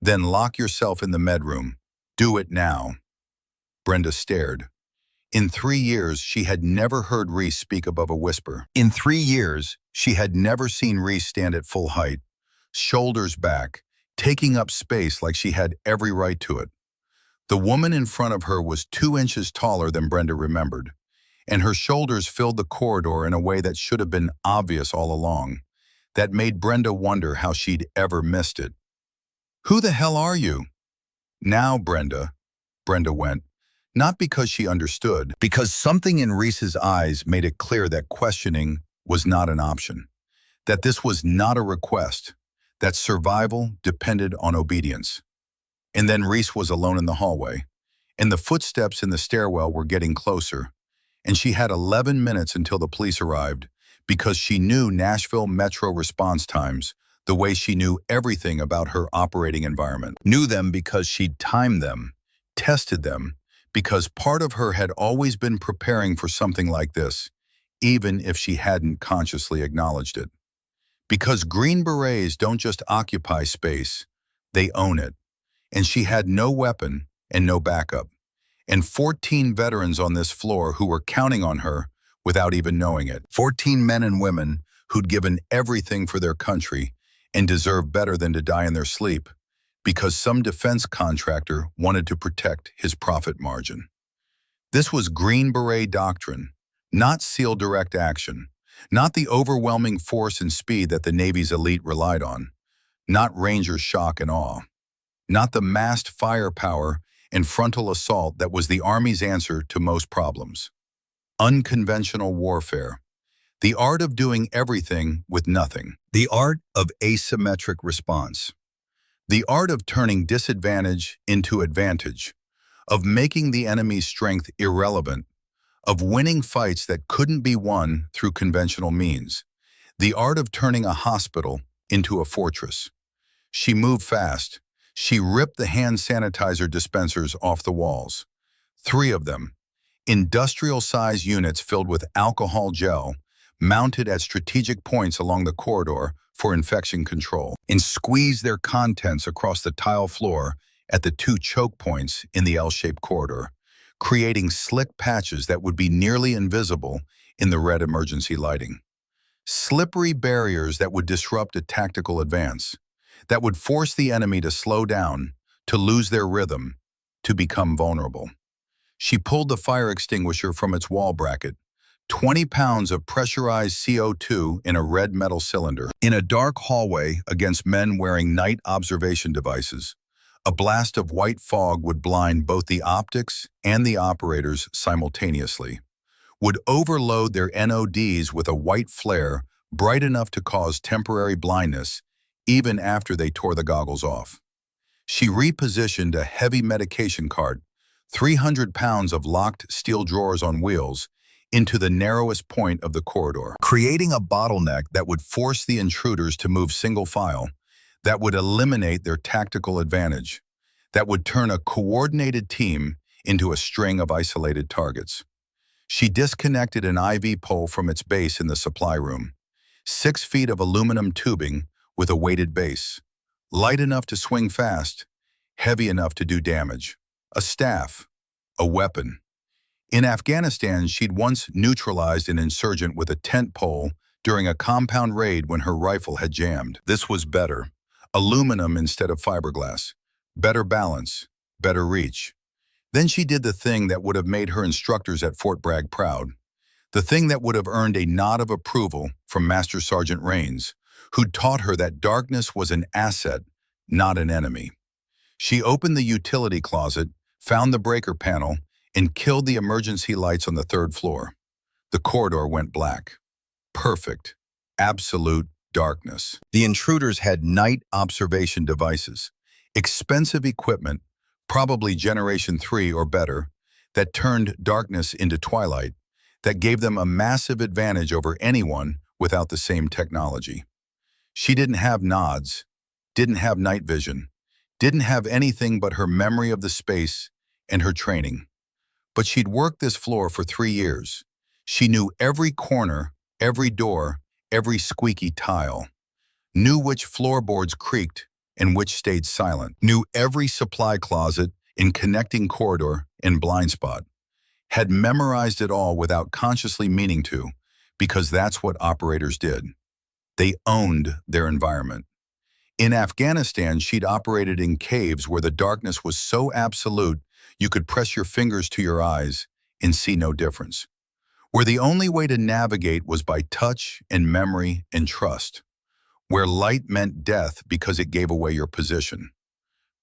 Then lock yourself in the medroom. Do it now. Brenda stared. In 3 years, she had never heard Reese speak above a whisper. In 3 years, she had never seen Reese stand at full height, shoulders back, taking up space like she had every right to it. The woman in front of her was 2 inches taller than Brenda remembered, and her shoulders filled the corridor in a way that should have been obvious all along, that made Brenda wonder how she'd ever missed it. Who the hell are you? Now, Brenda went, not because she understood, because something in Reese's eyes made it clear that questioning was not an option, that this was not a request, that survival depended on obedience. And then Reese was alone in the hallway, and the footsteps in the stairwell were getting closer, and she had 11 minutes until the police arrived because she knew Nashville Metro response times the way she knew everything about her operating environment. Knew them because she'd timed them, tested them, because part of her had always been preparing for something like this, even if she hadn't consciously acknowledged it. Because Green Berets don't just occupy space, they own it. And she had no weapon and no backup, and 14 veterans on this floor who were counting on her without even knowing it. 14 men and women who'd given everything for their country and deserved better than to die in their sleep because some defense contractor wanted to protect his profit margin. This was Green Beret doctrine, not SEAL direct action, not the overwhelming force and speed that the Navy's elite relied on, not Ranger shock and awe, not the massed firepower and frontal assault that was the Army's answer to most problems. Unconventional warfare, the art of doing everything with nothing, the art of asymmetric response, the art of turning disadvantage into advantage, of making the enemy's strength irrelevant, of winning fights that couldn't be won through conventional means, the art of turning a hospital into a fortress. She moved fast. She ripped the hand sanitizer dispensers off the walls. 3 of them, industrial-size units filled with alcohol gel, mounted at strategic points along the corridor for infection control, and squeezed their contents across the tile floor at the 2 choke points in the L-shaped corridor, creating slick patches that would be nearly invisible in the red emergency lighting. Slippery barriers that would disrupt a tactical advance, that would force the enemy to slow down, to lose their rhythm, to become vulnerable. She pulled the fire extinguisher from its wall bracket, 20 pounds of pressurized CO2 in a red metal cylinder. In a dark hallway against men wearing night observation devices, a blast of white fog would blind both the optics and the operators simultaneously, would overload their NODs with a white flare bright enough to cause temporary blindness even after they tore the goggles off. She repositioned a heavy medication cart, 300 pounds of locked steel drawers on wheels, into the narrowest point of the corridor, creating a bottleneck that would force the intruders to move single file, that would eliminate their tactical advantage, that would turn a coordinated team into a string of isolated targets. She disconnected an IV pole from its base in the supply room, 6 feet of aluminum tubing with a weighted base, light enough to swing fast, heavy enough to do damage. A staff, a weapon. In Afghanistan, she'd once neutralized an insurgent with a tent pole during a compound raid when her rifle had jammed. This was better. Aluminum instead of fiberglass. Better balance, better reach. Then she did the thing that would have made her instructors at Fort Bragg proud. The thing that would have earned a nod of approval from Master Sergeant Raines, who'd taught her that darkness was an asset, not an enemy. She opened the utility closet, found the breaker panel, and killed the emergency lights on the third floor. The corridor went black. Perfect. Absolute darkness. The intruders had night observation devices, expensive equipment, probably Generation 3 or better, that turned darkness into twilight, that gave them a massive advantage over anyone without the same technology. She didn't have nods, didn't have night vision, didn't have anything but her memory of the space and her training. But she'd worked this floor for 3 years. She knew every corner, every door, every squeaky tile, knew which floorboards creaked and which stayed silent, knew every supply closet and connecting corridor and blind spot, had memorized it all without consciously meaning to, because that's what operators did. They owned their environment. In Afghanistan, she'd operated in caves where the darkness was so absolute you could press your fingers to your eyes and see no difference, where the only way to navigate was by touch and memory and trust, where light meant death because it gave away your position.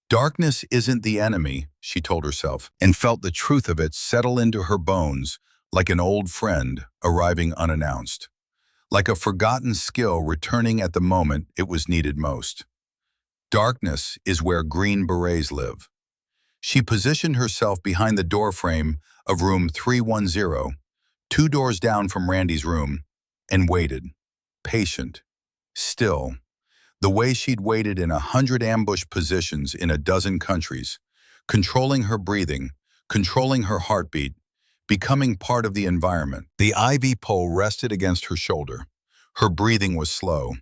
Darkness isn't the enemy, she told herself, and felt the truth of it settle into her bones like an old friend arriving unannounced, like a forgotten skill returning at the moment it was needed most. Darkness is where Green Berets live. She positioned herself behind the doorframe of room 310, 2 doors down from Randy's room, and waited, patient, still, the way she'd waited in 100 ambush positions in a dozen countries, controlling her breathing, controlling her heartbeat, becoming part of the environment. The IV pole rested against her shoulder. Her breathing was slow,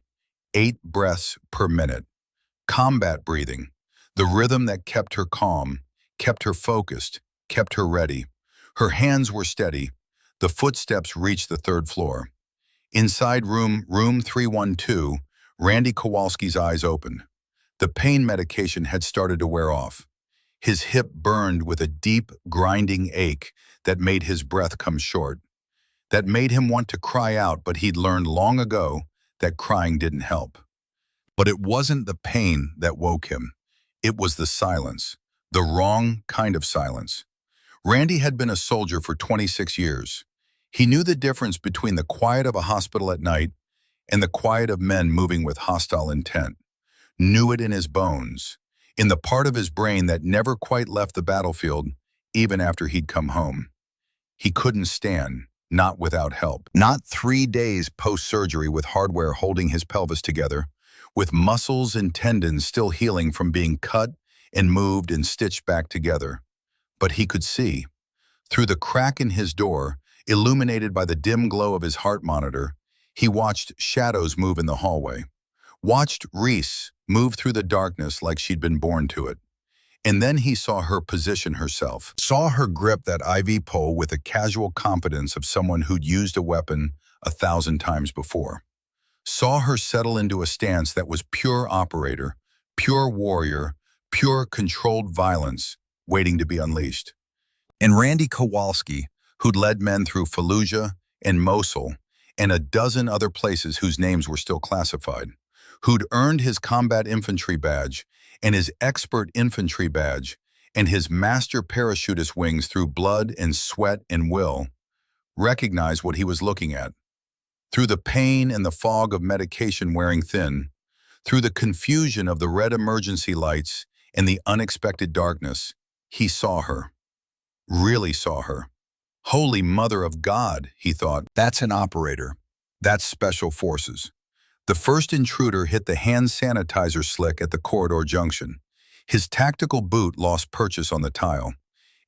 8 breaths per minute. Combat breathing, the rhythm that kept her calm, kept her focused, kept her ready. Her hands were steady. The footsteps reached the 3rd floor. Inside room 312, Randy Kowalski's eyes opened. The pain medication had started to wear off. His hip burned with a deep, grinding ache that made his breath come short, that made him want to cry out, but he'd learned long ago that crying didn't help. But it wasn't the pain that woke him. It was the silence, the wrong kind of silence. Randy had been a soldier for 26 years. He knew the difference between the quiet of a hospital at night and the quiet of men moving with hostile intent. Knew it in his bones, in the part of his brain that never quite left the battlefield, even after he'd come home. He couldn't stand, not without help. Not 3 days post-surgery with hardware holding his pelvis together, with muscles and tendons still healing from being cut and moved and stitched back together. But he could see. Through the crack in his door, illuminated by the dim glow of his heart monitor, he watched shadows move in the hallway, watched Reese move through the darkness like she'd been born to it. And then he saw her position herself, saw her grip that IV pole with the casual confidence of someone who'd used a weapon 1,000 times before. Saw her settle into a stance that was pure operator, pure warrior, pure controlled violence waiting to be unleashed. And Randy Kowalski, who'd led men through Fallujah and Mosul and a dozen other places whose names were still classified, who'd earned his combat infantry badge and his expert infantry badge and his master parachutist wings through blood and sweat and will, recognized what he was looking at. Through the pain and the fog of medication wearing thin, through the confusion of the red emergency lights and the unexpected darkness, he saw her. Really saw her. Holy Mother of God, he thought. That's an operator. That's Special Forces. The first intruder hit the hand sanitizer slick at the corridor junction. His tactical boot lost purchase on the tile.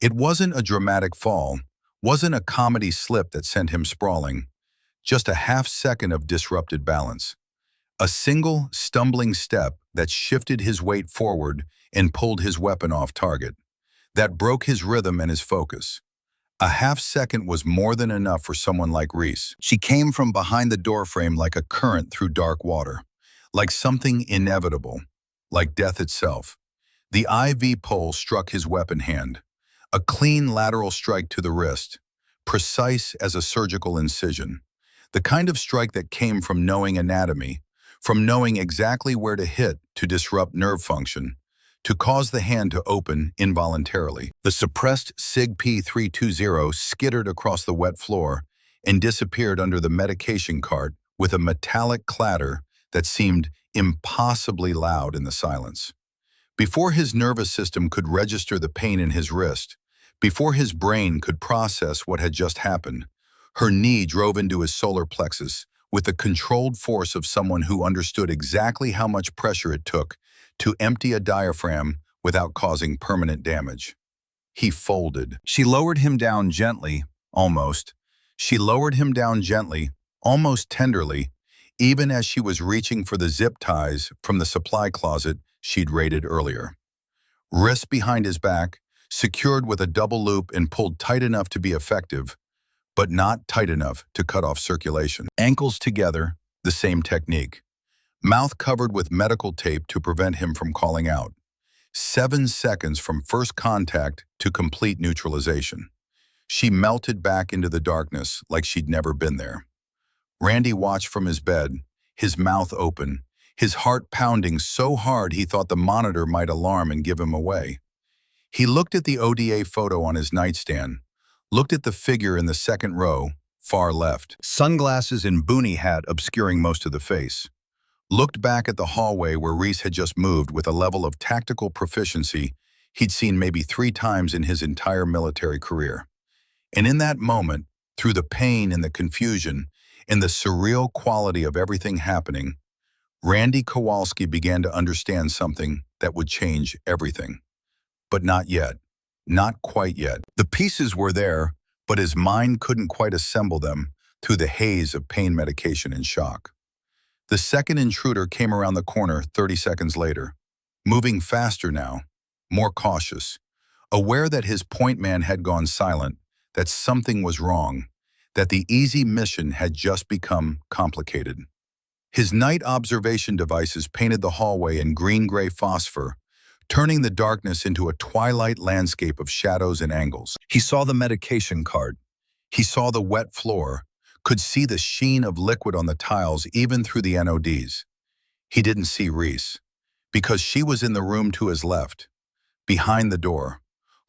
It wasn't a dramatic fall, wasn't a comedy slip that sent him sprawling. Just a half second of disrupted balance. A single, stumbling step that shifted his weight forward and pulled his weapon off target. That broke his rhythm and his focus. A half second was more than enough for someone like Reese. She came from behind the doorframe like a current through dark water, like something inevitable, like death itself. The IV pole struck his weapon hand, a clean lateral strike to the wrist, precise as a surgical incision. The kind of strike that came from knowing anatomy, from knowing exactly where to hit to disrupt nerve function, to cause the hand to open involuntarily. The suppressed SIG P320 skittered across the wet floor and disappeared under the medication cart with a metallic clatter that seemed impossibly loud in the silence. Before his nervous system could register the pain in his wrist, before his brain could process what had just happened, her knee drove into his solar plexus with the controlled force of someone who understood exactly how much pressure it took to empty a diaphragm without causing permanent damage. He folded. She lowered him down gently, almost. She lowered him down gently, almost tenderly, even as she was reaching for the zip ties from the supply closet she'd raided earlier. Wrists behind his back, secured with a double loop and pulled tight enough to be effective, but not tight enough to cut off circulation. Ankles together, the same technique. Mouth covered with medical tape to prevent him from calling out. 7 seconds from first contact to complete neutralization. She melted back into the darkness like she'd never been there. Randy watched from his bed, his mouth open, his heart pounding so hard he thought the monitor might alarm and give him away. He looked at the ODA photo on his nightstand, looked at the figure in the second row, far left, sunglasses and boonie hat obscuring most of the face. Looked back at the hallway where Reese had just moved with a level of tactical proficiency he'd seen maybe 3 times in his entire military career. And in that moment, through the pain and the confusion and the surreal quality of everything happening, Randy Kowalski began to understand something that would change everything. But not yet. Not quite yet. The pieces were there, but his mind couldn't quite assemble them through the haze of pain medication and shock. The second intruder came around the corner 30 seconds later, moving faster now, more cautious, aware that his point man had gone silent, that something was wrong, that the easy mission had just become complicated. His night observation devices painted the hallway in green-gray phosphor, turning the darkness into a twilight landscape of shadows and angles. He saw the medication cart. He saw the wet floor, could see the sheen of liquid on the tiles even through the NODs. He didn't see Reese, because she was in the room to his left, behind the door,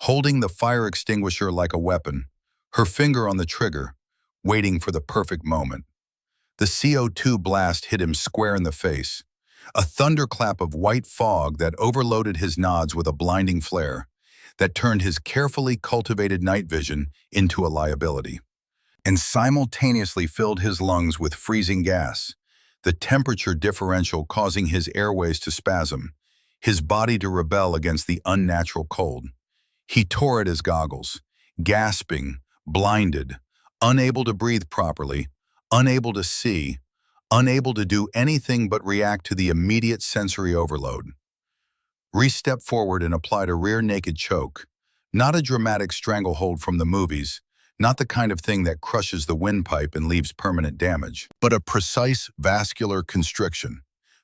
holding the fire extinguisher like a weapon, her finger on the trigger, waiting for the perfect moment. The CO2 blast hit him square in the face, a thunderclap of white fog that overloaded his nods with a blinding flare, that turned his carefully cultivated night vision into a liability, and simultaneously filled his lungs with freezing gas, the temperature differential causing his airways to spasm, his body to rebel against the unnatural cold. He tore at his goggles, gasping, blinded, unable to breathe properly, unable to see, unable to do anything but react to the immediate sensory overload. Reese stepped forward and applied a rear naked choke, not a dramatic stranglehold from the movies, not the kind of thing that crushes the windpipe and leaves permanent damage, but a precise vascular constriction,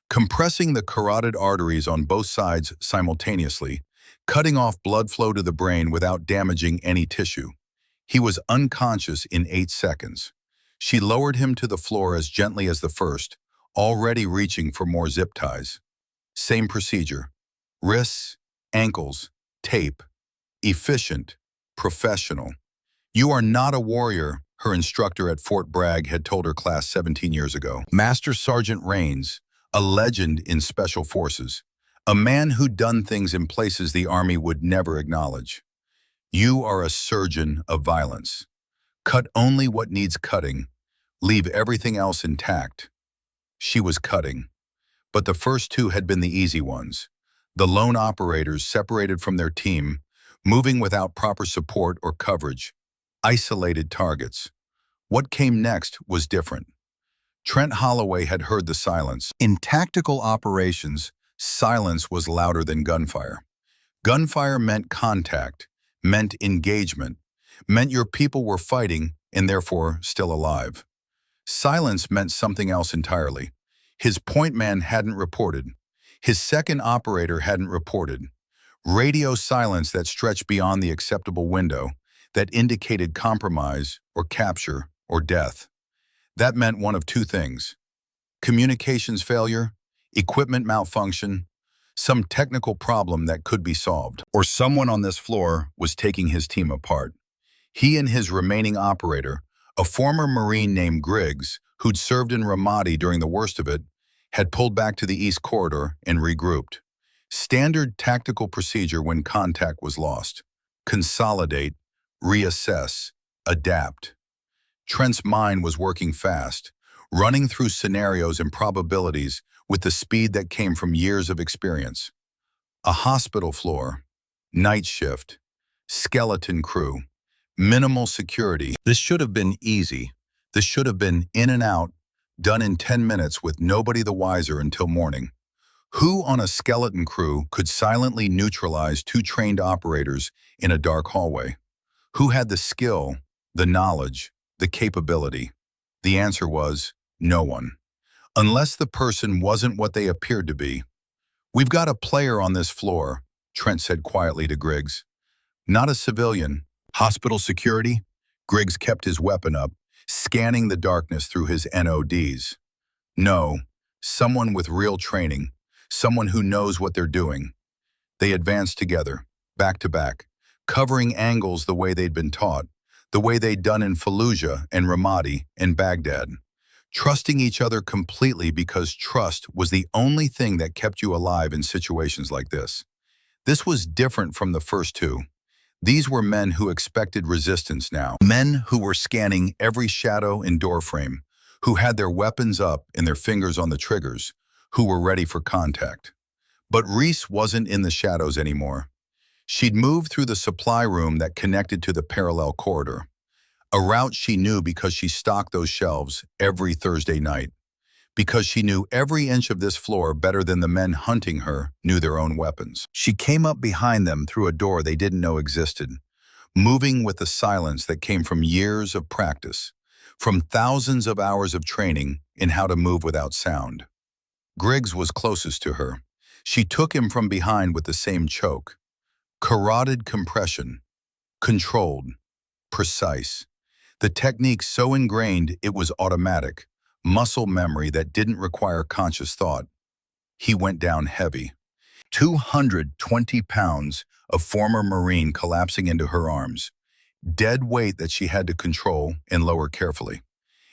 compressing the carotid arteries on both sides simultaneously, cutting off blood flow to the brain without damaging any tissue. He was unconscious in 8 seconds. She lowered him to the floor as gently as the first, already reaching for more zip ties. Same procedure. Wrists, ankles, tape. Efficient, professional. "You are not a warrior," her instructor at Fort Bragg had told her class 17 years ago. Master Sergeant Raines, a legend in Special Forces, a man who'd done things in places the Army would never acknowledge. "You are a surgeon of violence. Cut only what needs cutting. Leave everything else intact." She was cutting. But the first 2 had been the easy ones. The lone operators separated from their team, moving without proper support or coverage. Isolated targets. What came next was different. Trent Holloway had heard the silence. In tactical operations, silence was louder than gunfire. Gunfire meant contact, meant engagement, meant your people were fighting and therefore still alive. Silence meant something else entirely. His point man hadn't reported. His second operator hadn't reported. Radio silence that stretched beyond the acceptable window, that indicated compromise or capture or death. That meant one of 2 things: communications failure, equipment malfunction, some technical problem that could be solved, or someone on this floor was taking his team apart. He and his remaining operator, a former Marine named Griggs, who'd served in Ramadi during the worst of it, had pulled back to the East Corridor and regrouped. Standard tactical procedure when contact was lost. Consolidate, reassess, adapt. Trent's mind was working fast, running through scenarios and probabilities with the speed that came from years of experience. A hospital floor, night shift, skeleton crew, minimal security. This should have been easy. This should have been in and out, done in 10 minutes with nobody the wiser until morning. Who on a skeleton crew could silently neutralize two trained operators in a dark hallway? Who had the skill, the knowledge, the capability? The answer was no one. Unless the person wasn't what they appeared to be. "We've got a player on this floor," Trent said quietly to Griggs. "Not a civilian. Hospital security?" Griggs kept his weapon up, scanning the darkness through his NODs. "No, someone with real training, someone who knows what they're doing." They advanced together, back to back, covering angles the way they'd been taught, the way they'd done in Fallujah and Ramadi and Baghdad, trusting each other completely because trust was the only thing that kept you alive in situations like this. This was different from the first two. These were men who expected resistance now, men who were scanning every shadow and doorframe, who had their weapons up and their fingers on the triggers, who were ready for contact. But Reese wasn't in the shadows anymore. She'd moved through the supply room that connected to the parallel corridor, a route she knew because she stocked those shelves every Thursday night, because she knew every inch of this floor better than the men hunting her knew their own weapons. She came up behind them through a door they didn't know existed, moving with the silence that came from years of practice, from thousands of hours of training in how to move without sound. Griggs was closest to her. She took him from behind with the same choke. Carotid compression, controlled, precise. The technique so ingrained it was automatic, muscle memory that didn't require conscious thought. He went down heavy. 220 pounds of former Marine collapsing into her arms, dead weight that she had to control and lower carefully.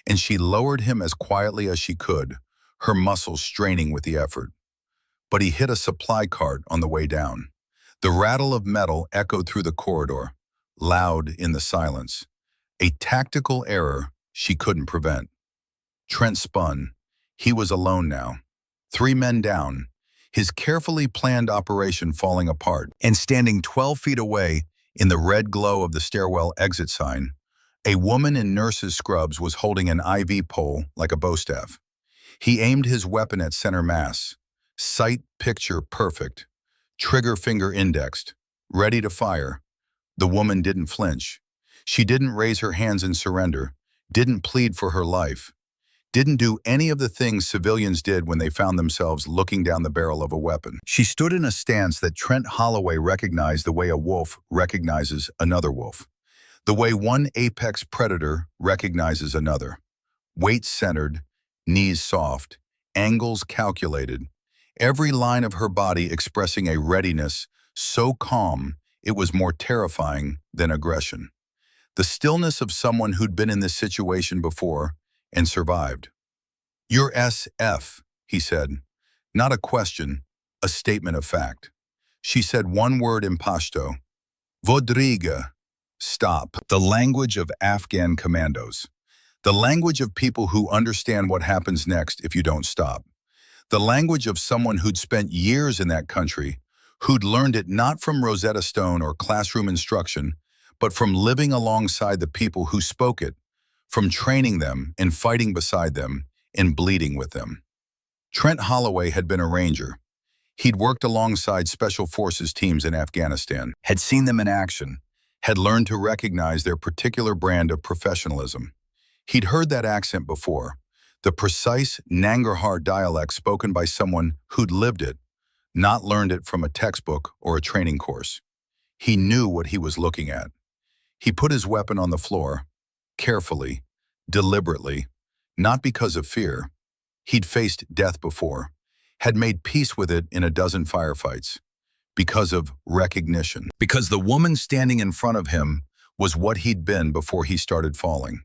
And she lowered him as quietly as she could, her muscles straining with the effort. But he hit a supply cart on the way down. The rattle of metal echoed through the corridor, loud in the silence. A tactical error she couldn't prevent. Trent spun. He was alone now. 3 men down, his carefully planned operation falling apart, and standing 12 feet away in the red glow of the stairwell exit sign, a woman in nurse's scrubs was holding an IV pole like a bowstaff. He aimed his weapon at center mass, sight picture perfect, trigger finger indexed, ready to fire. The woman didn't flinch. She didn't raise her hands in surrender, didn't plead for her life, didn't do any of the things civilians did when they found themselves looking down the barrel of a weapon. She stood in a stance that Trent Holloway recognized the way a wolf recognizes another wolf, the way one apex predator recognizes another. Weight centered, knees soft, angles calculated, every line of her body expressing a readiness so calm it was more terrifying than aggression. The stillness of someone who'd been in this situation before and survived. "You're SF," he said. Not a question, a statement of fact. She said one word in Pashto. "Vodriga." Stop. The language of Afghan commandos. The language of people who understand what happens next if you don't stop. The language of someone who'd spent years in that country, who'd learned it not from Rosetta Stone or classroom instruction, but from living alongside the people who spoke it, from training them and fighting beside them and bleeding with them. Trent Holloway had been a ranger. He'd worked alongside special forces teams in Afghanistan, had seen them in action, had learned to recognize their particular brand of professionalism. He'd heard that accent before, the precise Nangarhar dialect spoken by someone who'd lived it, not learned it from a textbook or a training course. He knew what he was looking at. He put his weapon on the floor, carefully, deliberately, not because of fear. He'd faced death before. had made peace with it in a dozen firefights, because of recognition. Because the woman standing in front of him was what he'd been before he started falling.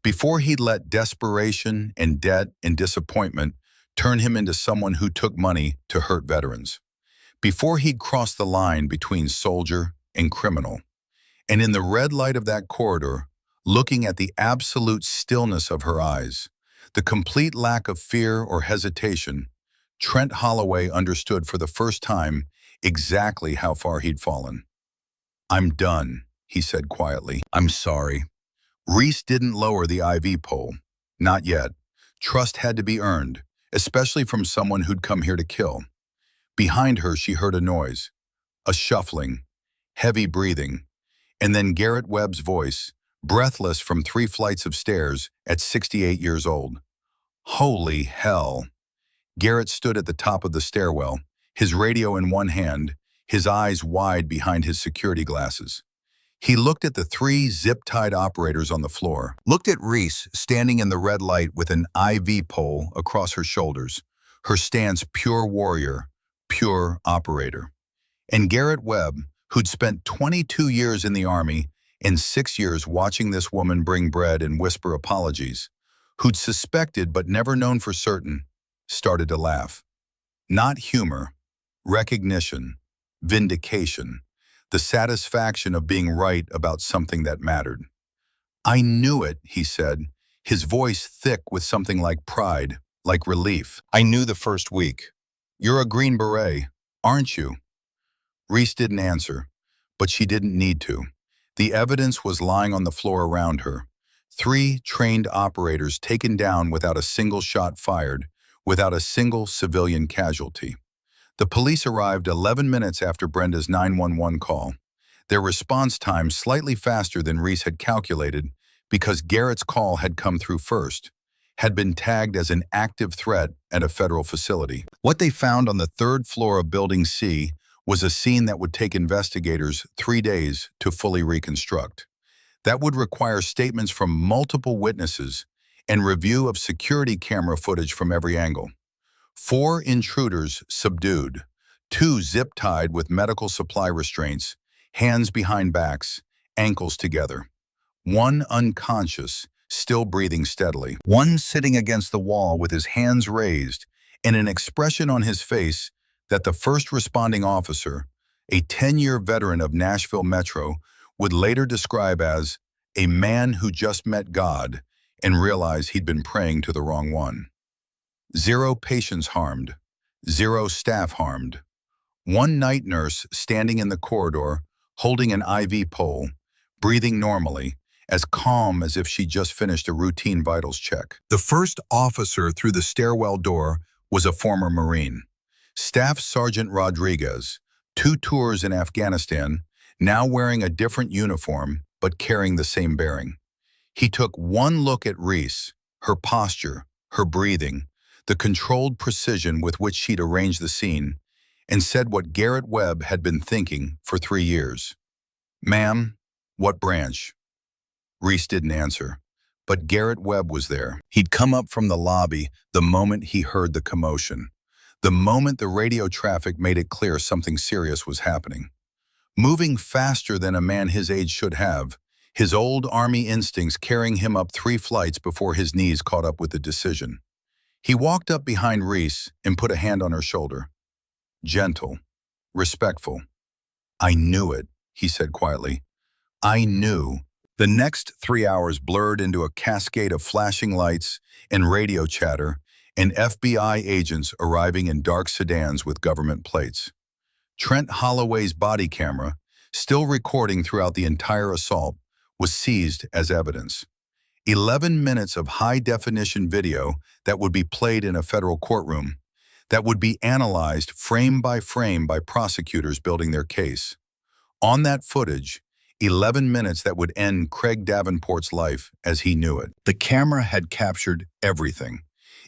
Before he'd let desperation and debt and disappointment turn him into someone who took money to hurt veterans. Before he'd crossed the line between soldier and criminal. And in the red light of that corridor, looking at the absolute stillness of her eyes, the complete lack of fear or hesitation, Trent Holloway understood for the first time exactly how far he'd fallen. "I'm done," he said quietly. "I'm sorry." Reese didn't lower the IV pole. Not yet. Trust had to be earned, especially from someone who'd come here to kill. Behind her, she heard a noise, a shuffling, heavy breathing, and then Garrett Webb's voice, breathless from 3 flights of stairs at 68 years old. Holy hell! Garrett stood at the top of the stairwell, his radio in one hand, his eyes wide behind his security glasses. He looked at the 3 zip-tied operators on the floor, looked at Reese standing in the red light with an IV pole across her shoulders, her stance pure warrior, pure operator. And Garrett Webb, who'd spent 22 years in the Army and 6 years watching this woman bring bread and whisper apologies, who'd suspected but never known for certain, started to laugh. Not humor, recognition, vindication, the satisfaction of being right about something that mattered. "I knew it," he said, his voice thick with something like pride, like relief. "I knew the first week. You're a Green Beret, aren't you?" Reese didn't answer, but she didn't need to. The evidence was lying on the floor around her. 3 trained operators taken down without a single shot fired, without a single civilian casualty. The police arrived 11 minutes after Brenda's 911 call, their response time slightly faster than Reese had calculated because Garrett's call had come through first, had been tagged as an active threat at a federal facility. What they found on the 3rd floor of Building C was a scene that would take investigators 3 days to fully reconstruct. That would require statements from multiple witnesses and review of security camera footage from every angle. 4 intruders subdued, 2 zip-tied with medical supply restraints, hands behind backs, ankles together. 1 unconscious, still breathing steadily. 1 sitting against the wall with his hands raised and an expression on his face that the first responding officer, a 10-year veteran of Nashville Metro, would later describe as a man who just met God and realized he'd been praying to the wrong one. 0 patients harmed, 0 staff harmed. 1 night nurse standing in the corridor, holding an IV pole, breathing normally, as calm as if she just finished a routine vitals check. The first officer through the stairwell door was a former Marine. Staff Sergeant Rodriguez, 2 tours in Afghanistan, now wearing a different uniform but carrying the same bearing. He took 1 look at Reese, her posture, her breathing, the controlled precision with which she'd arranged the scene, and said what Garrett Webb had been thinking for 3 years. "Ma'am, what branch?" Reese didn't answer, but Garrett Webb was there. He'd come up from the lobby the moment he heard the commotion, the moment the radio traffic made it clear something serious was happening. Moving faster than a man his age should have, his old Army instincts carrying him up 3 flights before his knees caught up with the decision. He walked up behind Reese and put a hand on her shoulder. Gentle, respectful. "I knew it," he said quietly. "I knew." The next 3 hours blurred into a cascade of flashing lights and radio chatter and FBI agents arriving in dark sedans with government plates. Trent Holloway's body camera, still recording throughout the entire assault, was seized as evidence. 11 minutes of high-definition video that would be played in a federal courtroom, that would be analyzed frame by prosecutors building their case. On that footage, 11 minutes that would end Craig Davenport's life as he knew it. The camera had captured everything,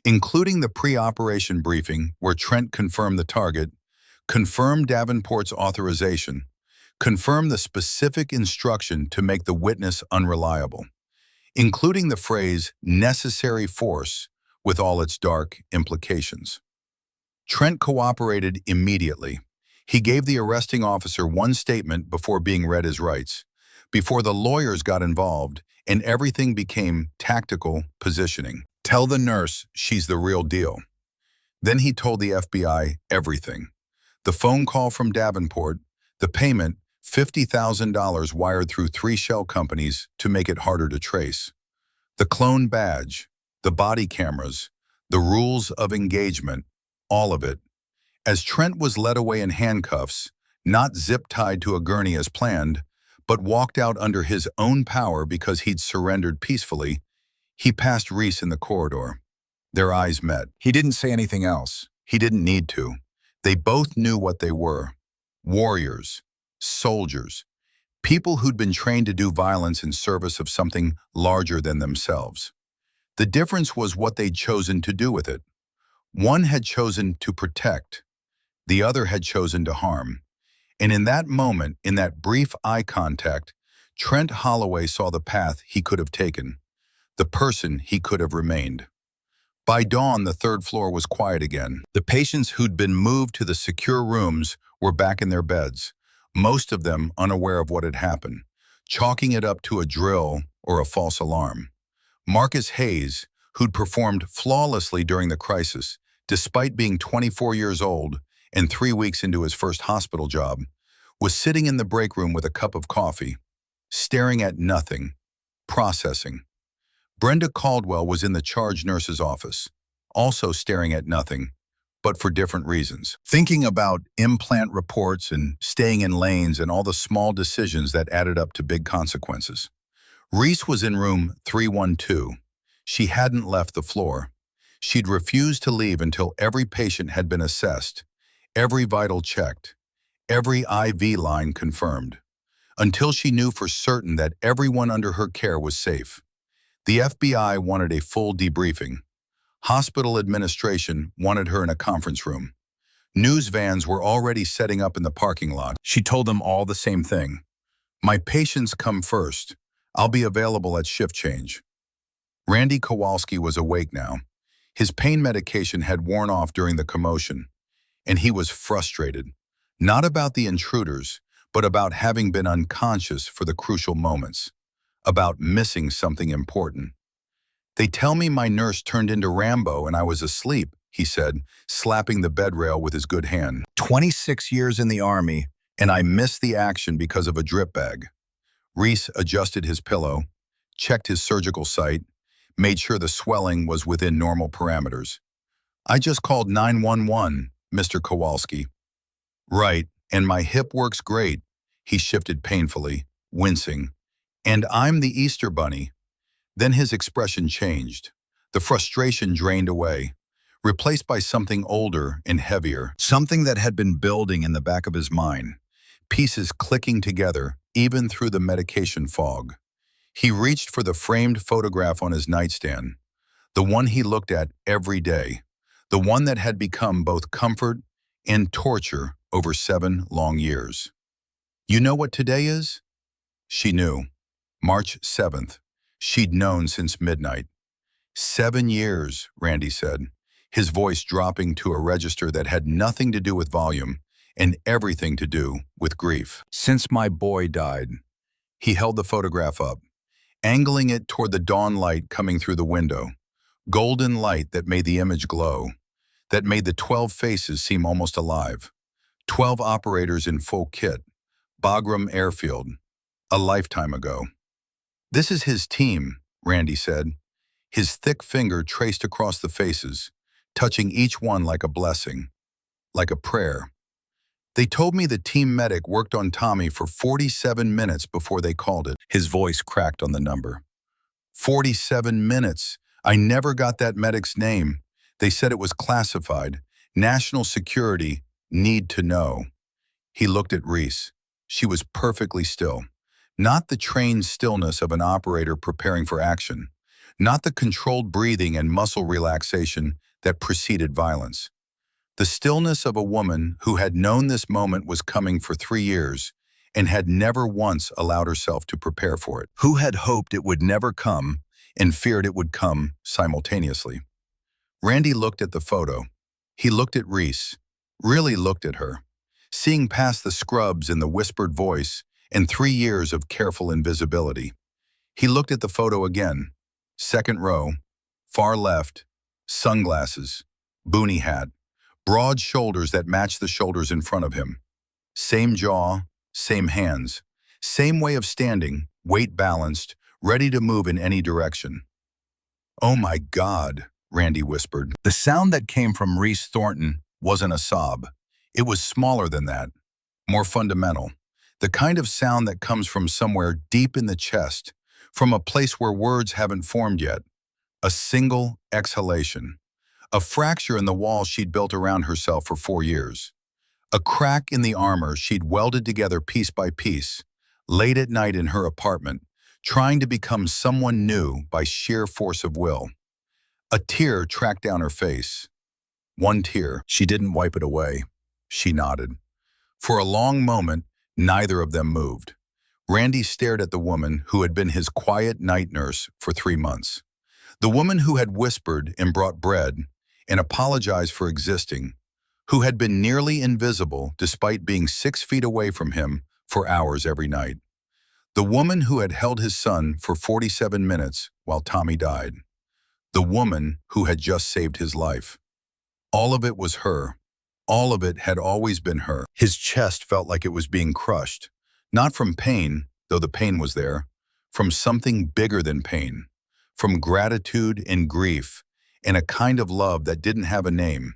including the pre-operation briefing where Trent confirmed the target, confirmed Davenport's authorization, confirmed the specific instruction to make the witness unreliable, including the phrase necessary force with all its dark implications. Trent cooperated immediately. He gave the arresting officer one statement before being read his rights, before the lawyers got involved, and everything became tactical positioning. Tell the nurse she's the real deal. Then he told the FBI everything. The phone call from Davenport, the payment, $50,000 wired through 3 shell companies to make it harder to trace. The clone badge, the body cameras, the rules of engagement, all of it. As Trent was led away in handcuffs, not zip-tied to a gurney as planned, but walked out under his own power because he'd surrendered peacefully, he passed Reese in the corridor. Their eyes met. He didn't say anything else. He didn't need to. They both knew what they were. Warriors, soldiers, people who'd been trained to do violence in service of something larger than themselves. The difference was what they'd chosen to do with it. One had chosen to protect. The other had chosen to harm. And in that moment, in that brief eye contact, Trent Holloway saw the path he could have taken, the person he could have remained. By dawn, the 3rd floor was quiet again. The patients who'd been moved to the secure rooms were back in their beds, most of them unaware of what had happened, chalking it up to a drill or a false alarm. Marcus Hayes, who'd performed flawlessly during the crisis, despite being 24 years old and 3 weeks into his first hospital job, was sitting in the break room with a cup of coffee, staring at nothing, processing. Brenda Caldwell was in the charge nurse's office, also staring at nothing, but for different reasons. Thinking about implant reports and staying in lanes and all the small decisions that added up to big consequences. Reese was in room 312. She hadn't left the floor. She'd refused to leave until every patient had been assessed, every vital checked, every IV line confirmed, until she knew for certain that everyone under her care was safe. The FBI wanted a full debriefing. Hospital administration wanted her in a conference room. News vans were already setting up in the parking lot. She told them all the same thing. My patients come first. I'll be available at shift change. Randy Kowalski was awake now. His pain medication had worn off during the commotion, and he was frustrated, not about the intruders, but about having been unconscious for the crucial moments, about missing something important. They tell me my nurse turned into Rambo and I was asleep, he said, slapping the bed rail with his good hand. 26 years in the Army, and I missed the action because of a drip bag. Reese adjusted his pillow, checked his surgical site, made sure the swelling was within normal parameters. I just called 911, Mr. Kowalski. Right, and my hip works great, he shifted painfully, wincing. And I'm the Easter Bunny. Then his expression changed. The frustration drained away, replaced by something older and heavier, something that had been building in the back of his mind, pieces clicking together, even through the medication fog. He reached for the framed photograph on his nightstand, the one he looked at every day, the one that had become both comfort and torture over 7 long years. You know what today is? She knew. March 7th. She'd known since midnight. 7 years, Randy said, his voice dropping to a register that had nothing to do with volume and everything to do with grief. Since my boy died. He held the photograph up, angling it toward the dawn light coming through the window, golden light that made the image glow, that made the 12 faces seem almost alive. 12 operators in full kit, Bagram Airfield, a lifetime ago. This is his team, Randy said. His thick finger traced across the faces, touching each one like a blessing, like a prayer. They told me the team medic worked on Tommy for 47 minutes before they called it. His voice cracked on the number. 47 minutes. I never got that medic's name. They said it was classified. National security, need to know. He looked at Reese. She was perfectly still. Not the trained stillness of an operator preparing for action. Not the controlled breathing and muscle relaxation that preceded violence. The stillness of a woman who had known this moment was coming for 3 years and had never once allowed herself to prepare for it. Who had hoped it would never come and feared it would come simultaneously. Randy looked at the photo. He looked at Reese, really looked at her, seeing past the scrubs and the whispered voice and 3 years of careful invisibility. He looked at the photo again. Second row, far left, sunglasses, boonie hat, broad shoulders that matched the shoulders in front of him. Same jaw, same hands, same way of standing, weight balanced, ready to move in any direction. "Oh my God," Randy whispered. The sound that came from Reese Thornton wasn't a sob. It was smaller than that, more fundamental. The kind of sound that comes from somewhere deep in the chest, from a place where words haven't formed yet. A single exhalation. A fracture in the wall she'd built around herself for 4 years. A crack in the armor she'd welded together piece by piece, late at night in her apartment, trying to become someone new by sheer force of will. A tear tracked down her face. One tear. She didn't wipe it away. She nodded. For a long moment, neither of them moved. Randy stared at the woman who had been his quiet night nurse for 3 months. The woman who had whispered and brought bread and apologized for existing, who had been nearly invisible despite being 6 feet away from him for hours every night. The woman who had held his son for 47 minutes while Tommy died. The woman who had just saved his life. All of it was her. All of it had always been her. His chest felt like it was being crushed. Not from pain, though the pain was there. From something bigger than pain. From gratitude and grief, and a kind of love that didn't have a name,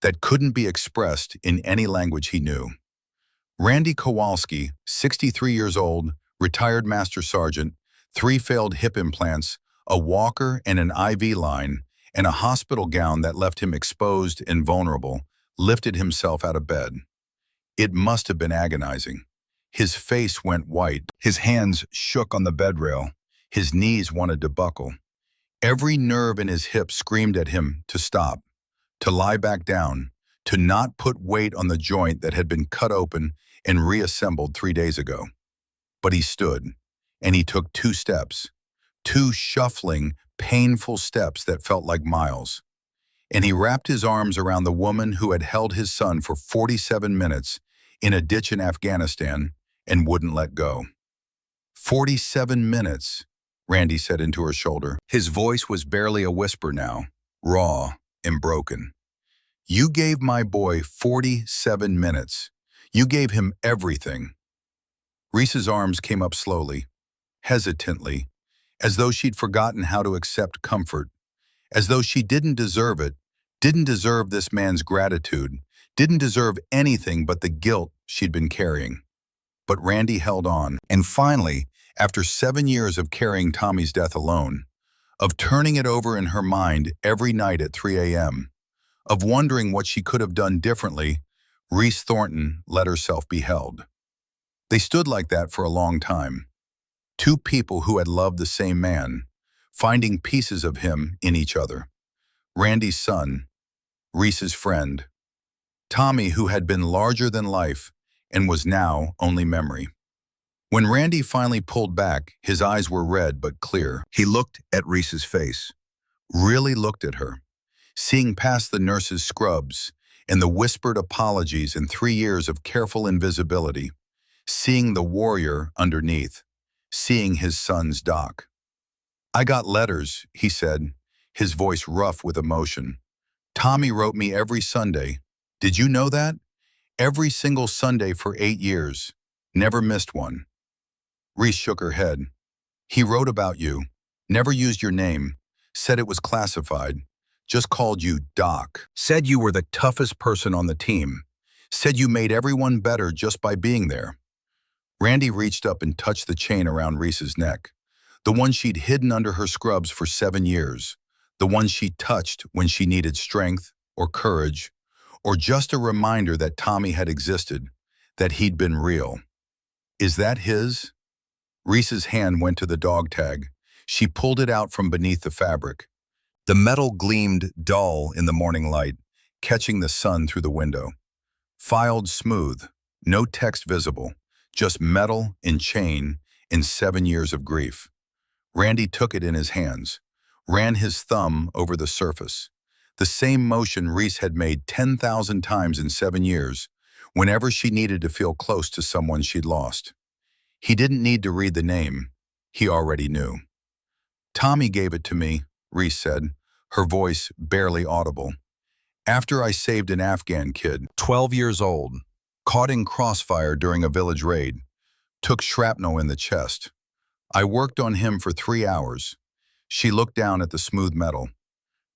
that couldn't be expressed in any language he knew. Randy Kowalski, 63 years old, retired master sergeant, 3 failed hip implants, a walker and an IV line, and a hospital gown that left him exposed and vulnerable, lifted himself out of bed. It must have been agonizing. His face went white. His hands shook on the bedrail. His knees wanted to buckle. Every nerve in his hip screamed at him to stop, to lie back down, to not put weight on the joint that had been cut open and reassembled 3 days ago. But he stood, and he took 2 steps, 2 shuffling, painful steps that felt like miles. And he wrapped his arms around the woman who had held his son for 47 minutes in a ditch in Afghanistan and wouldn't let go. 47 minutes, Randy said into her shoulder. His voice was barely a whisper now, raw and broken. "You gave my boy 47 minutes. You gave him everything." Reese's arms came up slowly, hesitantly, as though she'd forgotten how to accept comfort, as though she didn't deserve it, didn't deserve this man's gratitude, didn't deserve anything but the guilt she'd been carrying. But Randy held on, and finally, after 7 years of carrying Tommy's death alone, of turning it over in her mind every night at 3 a.m., of wondering what she could have done differently, Reese Thornton let herself be held. They stood like that for a long time. 2 people who had loved the same man, finding pieces of him in each other. Randy's son, Reese's friend. Tommy, who had been larger than life and was now only memory. When Randy finally pulled back, his eyes were red but clear. He looked at Reese's face, really looked at her, seeing past the nurse's scrubs and the whispered apologies and 3 years of careful invisibility, seeing the warrior underneath, seeing his son's doc. "I got letters," he said, his voice rough with emotion. "Tommy wrote me every Sunday. Did you know that? Every single Sunday for 8 years. Never missed one." Reese shook her head. "He wrote about you, never used your name, said it was classified, just called you Doc, said you were the toughest person on the team, said you made everyone better just by being there." Randy reached up and touched the chain around Reese's neck, the one she'd hidden under her scrubs for 7 years, the one she touched when she needed strength or courage, or just a reminder that Tommy had existed, that he'd been real. "Is that his?" Reese's hand went to the dog tag. She pulled it out from beneath the fabric. The metal gleamed dull in the morning light, catching the sun through the window. Filed smooth, no text visible, just metal and chain and 7 years of grief. Randy took it in his hands, ran his thumb over the surface. The same motion Reese had made 10,000 times in 7 years, whenever she needed to feel close to someone she'd lost. He didn't need to read the name. He already knew. "Tommy gave it to me," Reese said, her voice barely audible. "After I saved an Afghan kid, 12 years old, caught in crossfire during a village raid, took shrapnel in the chest. I worked on him for 3 hours." She looked down at the smooth metal.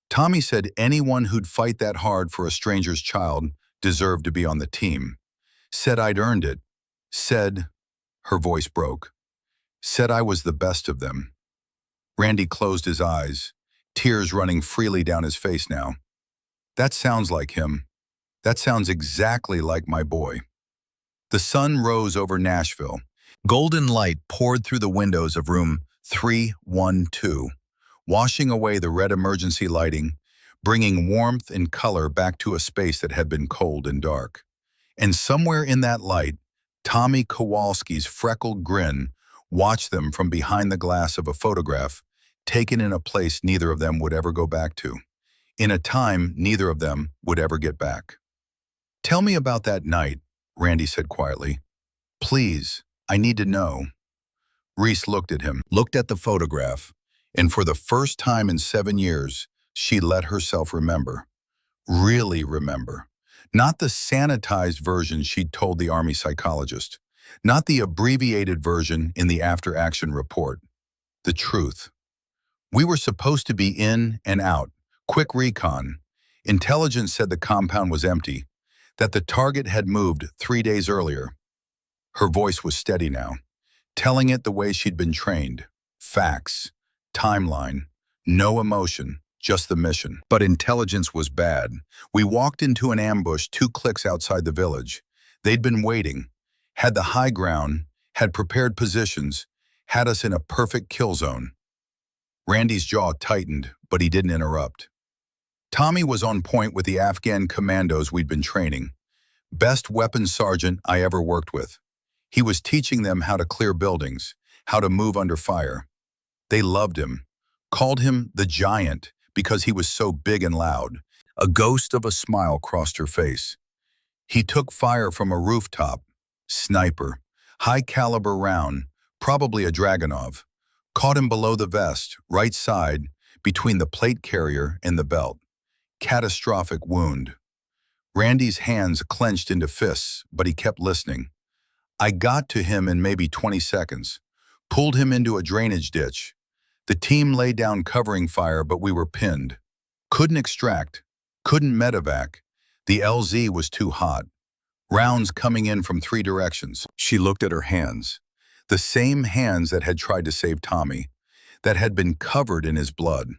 "Tommy said anyone who'd fight that hard for a stranger's child deserved to be on the team. Said I'd earned it. Said," her voice broke, "said I was the best of them." Randy closed his eyes, tears running freely down his face now. "That sounds like him. That sounds exactly like my boy." The sun rose over Nashville. Golden light poured through the windows of room 312, washing away the red emergency lighting, bringing warmth and color back to a space that had been cold and dark. And somewhere in that light, Tommy Kowalski's freckled grin watched them from behind the glass of a photograph taken in a place neither of them would ever go back to, in a time neither of them would ever get back. "Tell me about that night," Randy said quietly. "Please, I need to know." Reese looked at him, looked at the photograph, and for the first time in 7 years, she let herself remember. Really remember. Not the sanitized version she'd told the Army psychologist. Not the abbreviated version in the after-action report. The truth. "We were supposed to be in and out. Quick recon. Intelligence said the compound was empty, that the target had moved 3 days earlier." Her voice was steady now, telling it the way she'd been trained. Facts. Timeline. No emotion. Just the mission. But intelligence was bad. "We walked into an ambush 2 clicks outside the village. They'd been waiting, had the high ground, had prepared positions, had us in a perfect kill zone." Randy's jaw tightened, but he didn't interrupt. "Tommy was on point with the Afghan commandos we'd been training. Best weapons sergeant I ever worked with. He was teaching them how to clear buildings, how to move under fire. They loved him, called him the Giant because he was so big and loud." A ghost of a smile crossed her face. "He took fire from a rooftop. Sniper. High-caliber round, probably a Dragunov. Caught him below the vest, right side, between the plate carrier and the belt. Catastrophic wound." Randy's hands clenched into fists, but he kept listening. "I got to him in maybe 20 seconds. Pulled him into a drainage ditch. The team laid down covering fire, but we were pinned. Couldn't extract. Couldn't medevac. The LZ was too hot. Rounds coming in from 3 directions." She looked at her hands. The same hands that had tried to save Tommy, that had been covered in his blood.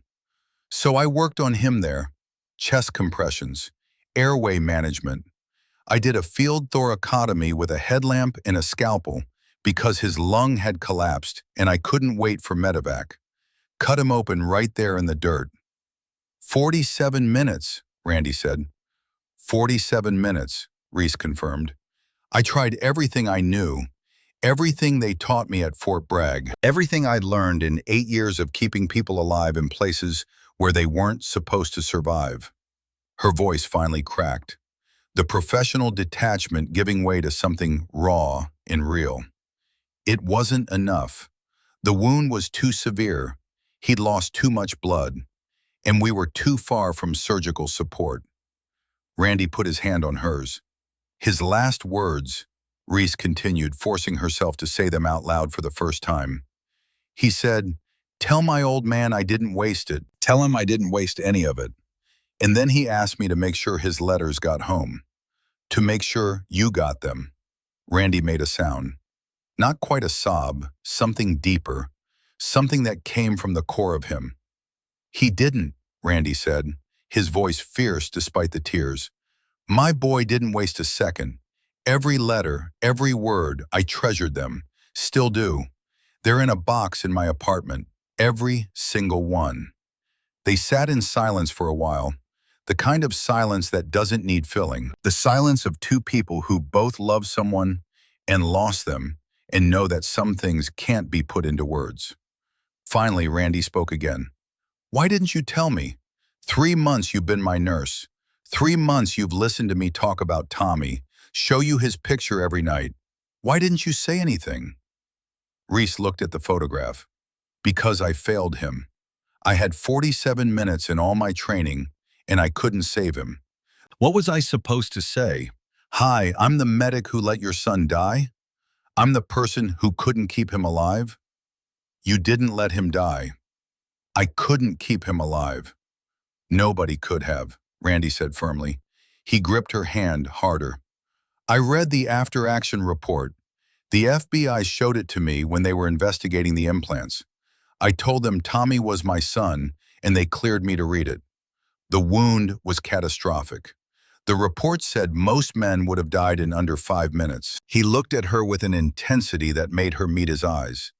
"So I worked on him there. Chest compressions, airway management. I did a field thoracotomy with a headlamp and a scalpel because his lung had collapsed and I couldn't wait for medevac. Cut him open right there in the dirt." 47 minutes, Randy said. 47 minutes, Reese confirmed. "I tried everything I knew. Everything they taught me at Fort Bragg. Everything I'd learned in 8 years of keeping people alive in places where they weren't supposed to survive." Her voice finally cracked, the professional detachment giving way to something raw and real. It wasn't enough. The wound was too severe. He'd lost too much blood. And we were too far from surgical support. Randy put his hand on hers. "His last words," Reese continued, forcing herself to say them out loud for the first time. "He said, 'Tell my old man I didn't waste it. Tell him I didn't waste any of it.' And then he asked me to make sure his letters got home. To make sure you got them." Randy made a sound. Not quite a sob, something deeper, something that came from the core of him. "He didn't," Randy said, his voice fierce despite the tears. "My boy didn't waste a second. Every letter, every word, I treasured them. Still do. They're in a box in my apartment. Every single one." They sat in silence for a while, the kind of silence that doesn't need filling. The silence of 2 people who both love someone and lost them and know that some things can't be put into words. Finally, Randy spoke again. "Why didn't you tell me? 3 months you've been my nurse. 3 months you've listened to me talk about Tommy, show you his picture every night. Why didn't you say anything? Reese looked at the photograph. Because I failed him. I had 47 minutes in all my training, and I couldn't save him. What was I supposed to say? Hi, I'm the medic who let your son die? I'm the person who couldn't keep him alive? You didn't let him die. I couldn't keep him alive. Nobody could have, Randy said firmly. He gripped her hand harder. I read the after-action report. The FBI showed it to me when they were investigating the implants. I told them Tommy was my son, and they cleared me to read it. The wound was catastrophic. The report said most men would have died in under 5 minutes. He looked at her with an intensity that made her meet his eyes.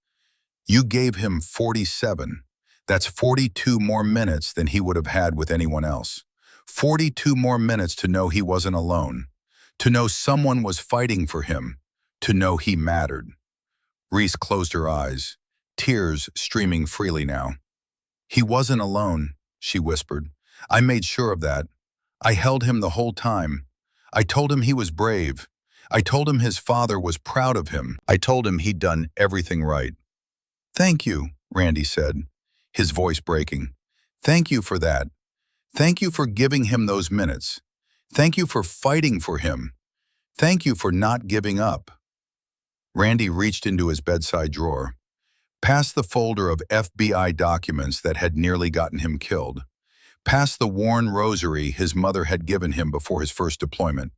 You gave him 47. That's 42 more minutes than he would have had with anyone else. 42 more minutes to know he wasn't alone. To know someone was fighting for him. To know he mattered. Reese closed her eyes, tears streaming freely now. He wasn't alone, she whispered. I made sure of that. I held him the whole time. I told him he was brave. I told him his father was proud of him. I told him he'd done everything right. Thank you, Randy said, his voice breaking. Thank you for that. Thank you for giving him those minutes. Thank you for fighting for him. Thank you for not giving up. Randy reached into his bedside drawer, past the folder of FBI documents that had nearly gotten him killed, past the worn rosary his mother had given him before his first deployment.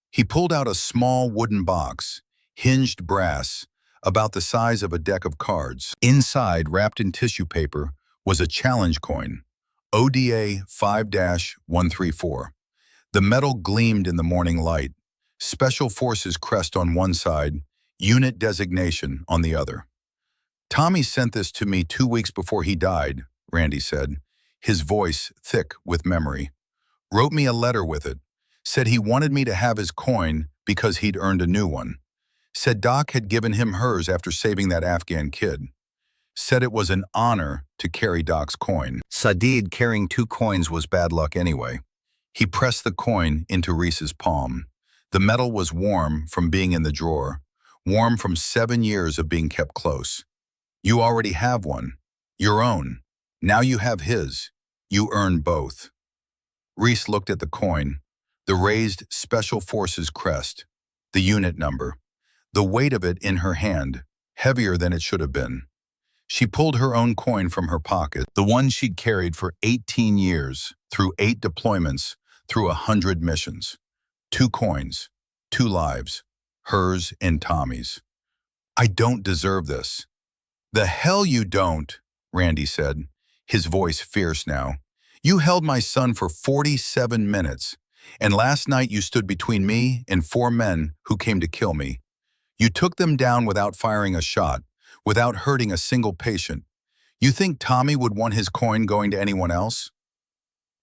He pulled out a small wooden box, hinged brass, about the size of a deck of cards. Inside, wrapped in tissue paper, was a challenge coin, ODA 5-134. The metal gleamed in the morning light, Special Forces crest on one side, unit designation on the other. Tommy sent this to me 2 weeks before he died, Randy said, his voice thick with memory. Wrote me a letter with it. Said he wanted me to have his coin because he'd earned a new one. Said Doc had given him hers after saving that Afghan kid. Said it was an honor to carry Doc's coin. Sadid carrying 2 coins was bad luck anyway. He pressed the coin into Reese's palm. The metal was warm from being in the drawer, warm from 7 years of being kept close. You already have one. Your own. Now you have his. You earn both. Reese looked at the coin, the raised Special Forces crest, the unit number, the weight of it in her hand, heavier than it should have been. She pulled her own coin from her pocket, the one she'd carried for 18 years, through 8 deployments, through 100 missions. 2 coins, 2 lives, hers and Tommy's. I don't deserve this. The hell you don't, Randy said, his voice fierce now. You held my son for 47 minutes, and last night you stood between me and 4 men who came to kill me. You took them down without firing a shot, without hurting a single patient. You think Tommy would want his coin going to anyone else?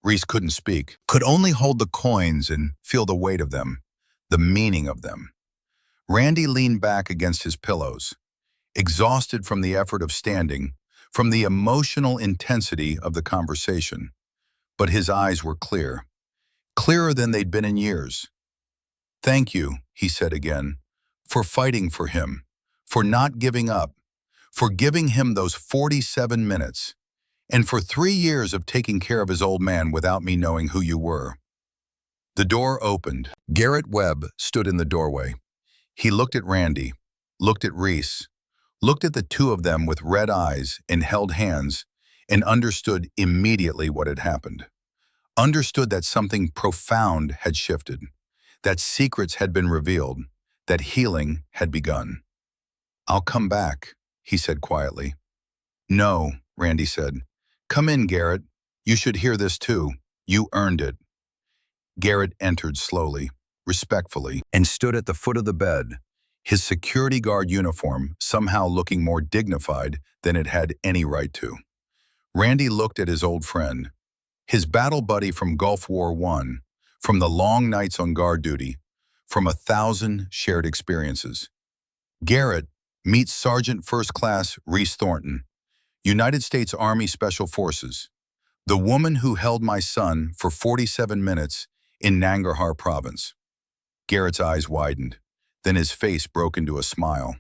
Reese couldn't speak, could only hold the coins and feel the weight of them, the meaning of them. Randy leaned back against his pillows, exhausted from the effort of standing, from the emotional intensity of the conversation. But his eyes were clear, clearer than they'd been in years. Thank you, he said again, for fighting for him, for not giving up, for giving him those 47 minutes, and for 3 years of taking care of his old man without me knowing who you were. The door opened. Garrett Webb stood in the doorway. He looked at Randy, looked at Reese, looked at the 2 of them with red eyes and held hands, and understood immediately what had happened. Understood that something profound had shifted, that secrets had been revealed, that healing had begun. I'll come back, he said quietly. No, Randy said. Come in, Garrett. You should hear this too. You earned it. Garrett entered slowly, respectfully, and stood at the foot of the bed, his security guard uniform somehow looking more dignified than it had any right to. Randy looked at his old friend, his battle buddy from Gulf War I, from the long nights on guard duty, from 1,000 shared experiences. Garrett, meet Sergeant First Class Reese Thornton, United States Army Special Forces, The woman who held my son for 47 minutes in Nangarhar province. Garrett's eyes widened. Then his face broke into a smile.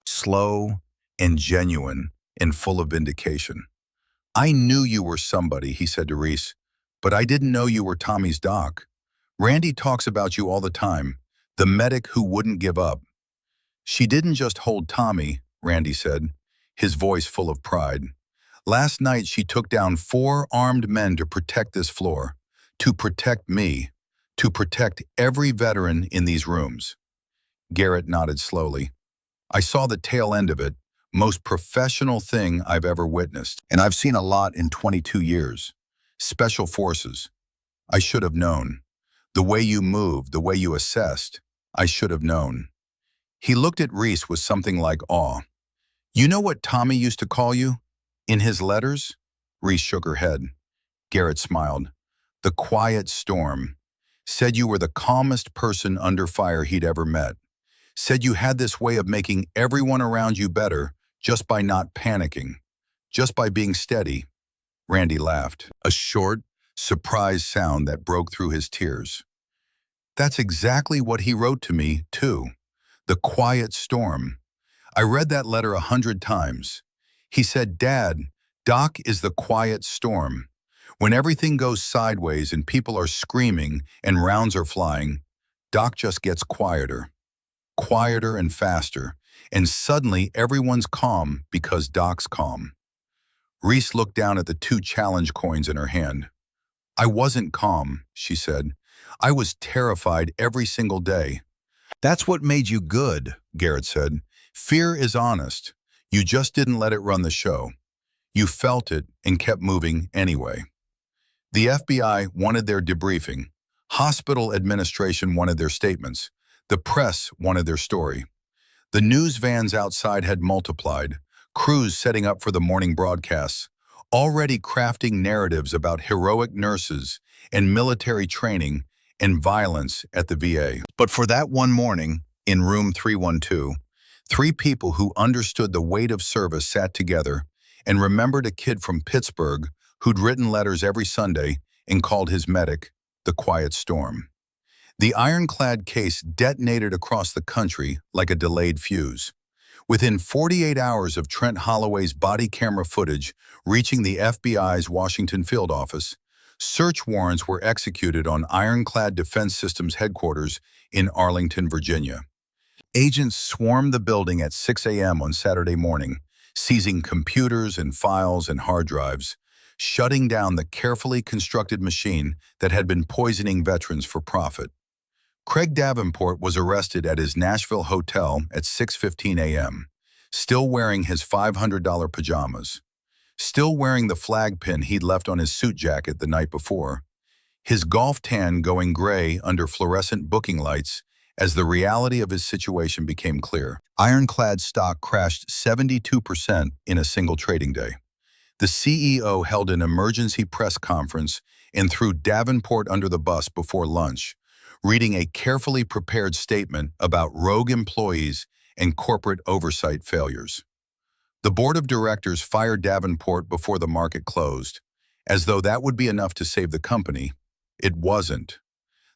Slow and genuine and full of vindication. I knew you were somebody, he said to Reese, but I didn't know you were Tommy's doc. Randy talks about you all the time, the medic who wouldn't give up. She didn't just hold Tommy, Randy said, his voice full of pride. Last night she took down 4 armed men to protect this floor, to protect me, to protect every veteran in these rooms. Garrett nodded slowly. I saw the tail end of it, most professional thing I've ever witnessed. And I've seen a lot in 22 years. Special forces. I should have known. The way you moved, the way you assessed, I should have known. He looked at Reese with something like awe. You know what Tommy used to call you? In his letters? Reese shook her head. Garrett smiled. The quiet storm. Said you were the calmest person under fire he'd ever met. Said you had this way of making everyone around you better just by not panicking, just by being steady. Randy laughed, a short, surprised sound that broke through his tears. That's exactly what he wrote to me, too. The quiet storm. I read that letter 100 times. He said, Dad, Doc is the quiet storm. When everything goes sideways and people are screaming and rounds are flying, Doc just gets quieter. Quieter and faster, and suddenly everyone's calm because Doc's calm. Reese looked down at the 2 challenge coins in her hand. I wasn't calm, she said. I was terrified every single day. That's what made you good, Garrett said. Fear is honest. You just didn't let it run the show. You felt it and kept moving anyway. The FBI wanted their debriefing. Hospital administration wanted their statements. The press wanted their story. The news vans outside had multiplied, crews setting up for the morning broadcasts, already crafting narratives about heroic nurses and military training and violence at the VA. But for that one morning, in room 312, 3 people who understood the weight of service sat together and remembered a kid from Pittsburgh who'd written letters every Sunday and called his medic the Quiet Storm. The ironclad case detonated across the country like a delayed fuse. Within 48 hours of Trent Holloway's body camera footage reaching the FBI's Washington field office, search warrants were executed on Ironclad Defense Systems headquarters in Arlington, Virginia. Agents swarmed the building at 6 a.m. on Saturday morning, seizing computers and files and hard drives, shutting down the carefully constructed machine that had been poisoning veterans for profit. Craig Davenport was arrested at his Nashville hotel at 6:15 a.m., still wearing his $500 pajamas, still wearing the flag pin he'd left on his suit jacket the night before, his golf tan going gray under fluorescent booking lights as the reality of his situation became clear. Ironclad stock crashed 72% in a single trading day. The CEO held an emergency press conference and threw Davenport under the bus before lunch, reading a carefully prepared statement about rogue employees and corporate oversight failures. The board of directors fired Davenport before the market closed, as though that would be enough to save the company. It wasn't.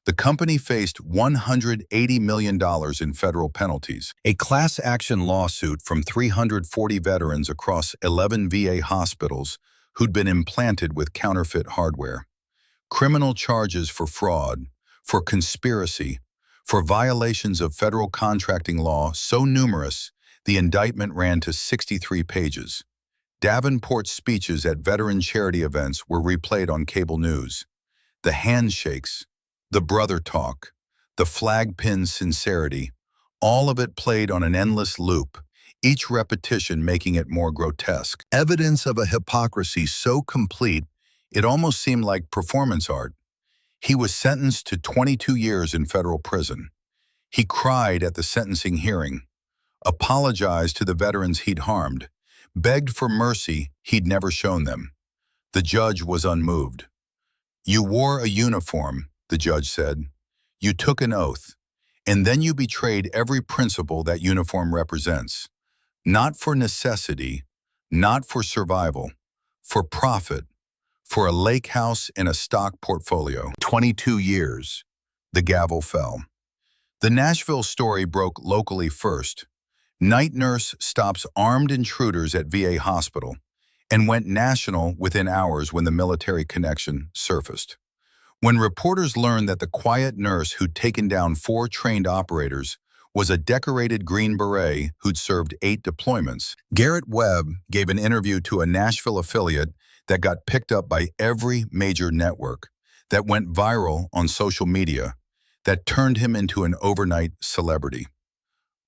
The company faced $180 million in federal penalties, a class action lawsuit from 340 veterans across 11 VA hospitals who'd been implanted with counterfeit hardware, criminal charges for fraud, for conspiracy, for violations of federal contracting law so numerous the indictment ran to 63 pages. Davenport's speeches at veteran charity events were replayed on cable news. The handshakes, the brother talk, the flag pin sincerity, all of it played on an endless loop, each repetition making it more grotesque. Evidence of a hypocrisy so complete, it almost seemed like performance art. He was sentenced to 22 years in federal prison. He cried at the sentencing hearing, apologized to the veterans he'd harmed, begged for mercy he'd never shown them. The judge was unmoved. You wore a uniform, the judge said. You took an oath, and then you betrayed every principle that uniform represents. Not for necessity, not for survival, for profit, for a lake house and a stock portfolio. 22 years. The gavel fell. The Nashville story broke locally first. Night nurse stops armed intruders at VA hospital and went national within hours when the military connection surfaced. When reporters learned that the quiet nurse who'd taken down 4 trained operators was a decorated Green Beret who'd served 8 deployments, Garrett Webb gave an interview to a Nashville affiliate that got picked up by every major network, that went viral on social media, that turned him into an overnight celebrity.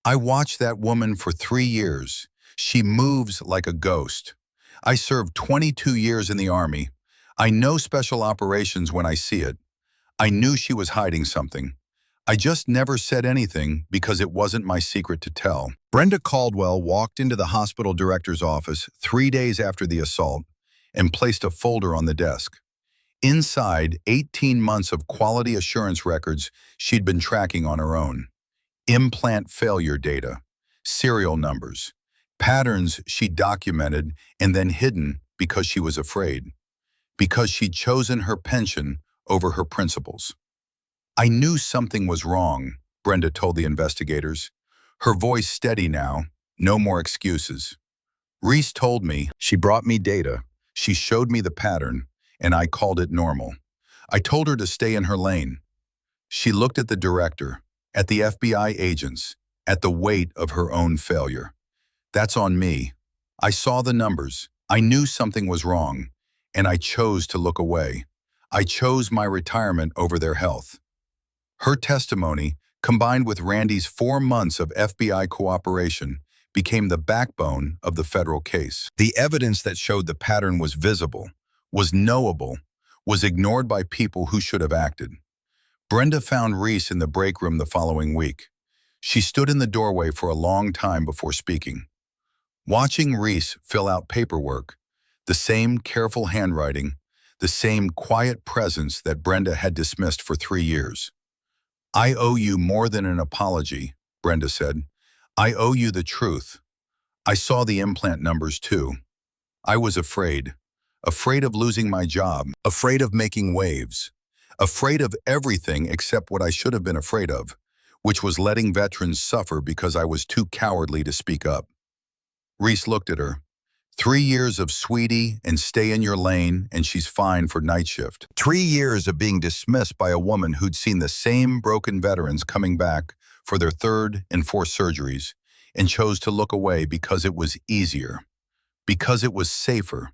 I watched that woman for 3 years. She moves like a ghost. I served 22 years in the Army. I know special operations when I see it. I knew she was hiding something. I just never said anything because it wasn't my secret to tell. Brenda Caldwell walked into the hospital director's office 3 days after the assault and placed a folder on the desk. Inside, 18 months of quality assurance records she'd been tracking on her own. Implant failure data, serial numbers, patterns she'd documented and then hidden because she was afraid, because she'd chosen her pension over her principles. I knew something was wrong, Brenda told the investigators. Her voice steady now, no more excuses. Reese told me. She brought me data. She showed me the pattern, and I called it normal. I told her to stay in her lane. She looked at the director, at the FBI agents, at the weight of her own failure. That's on me. I saw the numbers. I knew something was wrong, and I chose to look away. I chose my retirement over their health. Her testimony, combined with Randy's 4 months of FBI cooperation, became the backbone of the federal case. The evidence that showed the pattern was visible, was knowable, was ignored by people who should have acted. Brenda found Reese in the break room the following week. She stood in the doorway for a long time before speaking. Watching Reese fill out paperwork, the same careful handwriting, the same quiet presence that Brenda had dismissed for 3 years. I owe you more than an apology, Brenda said. I owe you the truth. I saw the implant numbers too. I was afraid of losing my job, afraid of making waves, afraid of everything except what I should have been afraid of, which was letting veterans suffer because I was too cowardly to speak up. Reese looked at her. 3 years of sweetie and stay in your lane and she's fine for night shift. 3 years of being dismissed by a woman who'd seen the same broken veterans coming back for their 3rd and 4th surgeries and chose to look away because it was easier, because it was safer,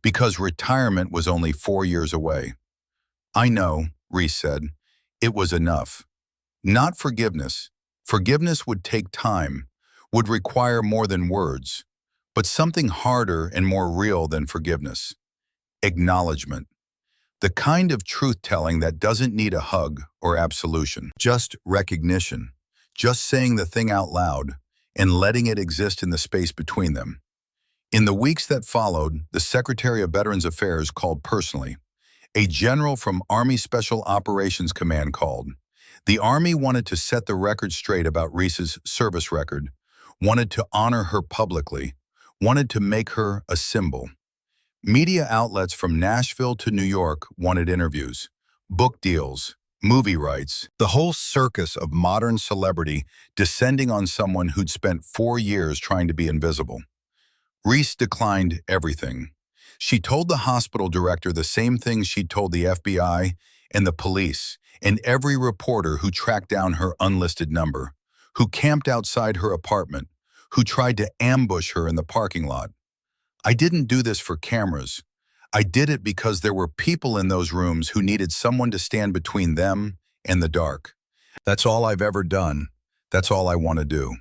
because retirement was only 4 years away. I know, Reese said, it was enough. Not forgiveness. Forgiveness would take time, would require more than words, but something harder and more real than forgiveness. Acknowledgement. The kind of truth-telling that doesn't need a hug or absolution. Just recognition. Just saying the thing out loud and letting it exist in the space between them. In the weeks that followed, the Secretary of Veterans Affairs called personally. A general from Army Special Operations Command called. The Army wanted to set the record straight about Reese's service record, wanted to honor her publicly, wanted to make her a symbol. Media outlets from Nashville to New York wanted interviews, book deals, movie rights, the whole circus of modern celebrity descending on someone who'd spent 4 years trying to be invisible. Reese declined everything. She told the hospital director the same things she'd told the FBI and the police and every reporter who tracked down her unlisted number, who camped outside her apartment, who tried to ambush her in the parking lot. I didn't do this for cameras. I did it because there were people in those rooms who needed someone to stand between them and the dark. That's all I've ever done. That's all I want to do.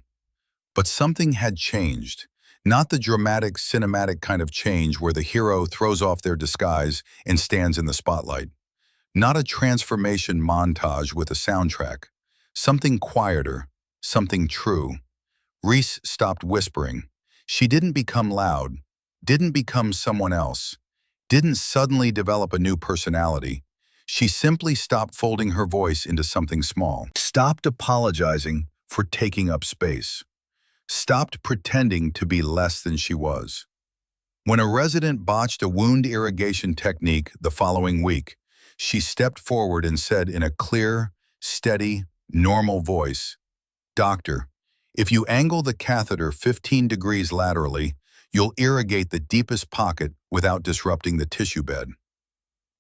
But something had changed. Not the dramatic, cinematic kind of change where the hero throws off their disguise and stands in the spotlight. Not a transformation montage with a soundtrack. Something quieter, something true. Reese stopped whispering. She didn't become loud, didn't become someone else, didn't suddenly develop a new personality. She simply stopped folding her voice into something small. Stopped apologizing for taking up space. Stopped pretending to be less than she was. When a resident botched a wound irrigation technique the following week, she stepped forward and said in a clear, steady, normal voice, "Doctor, if you angle the catheter 15 degrees laterally, you'll irrigate the deepest pocket without disrupting the tissue bed."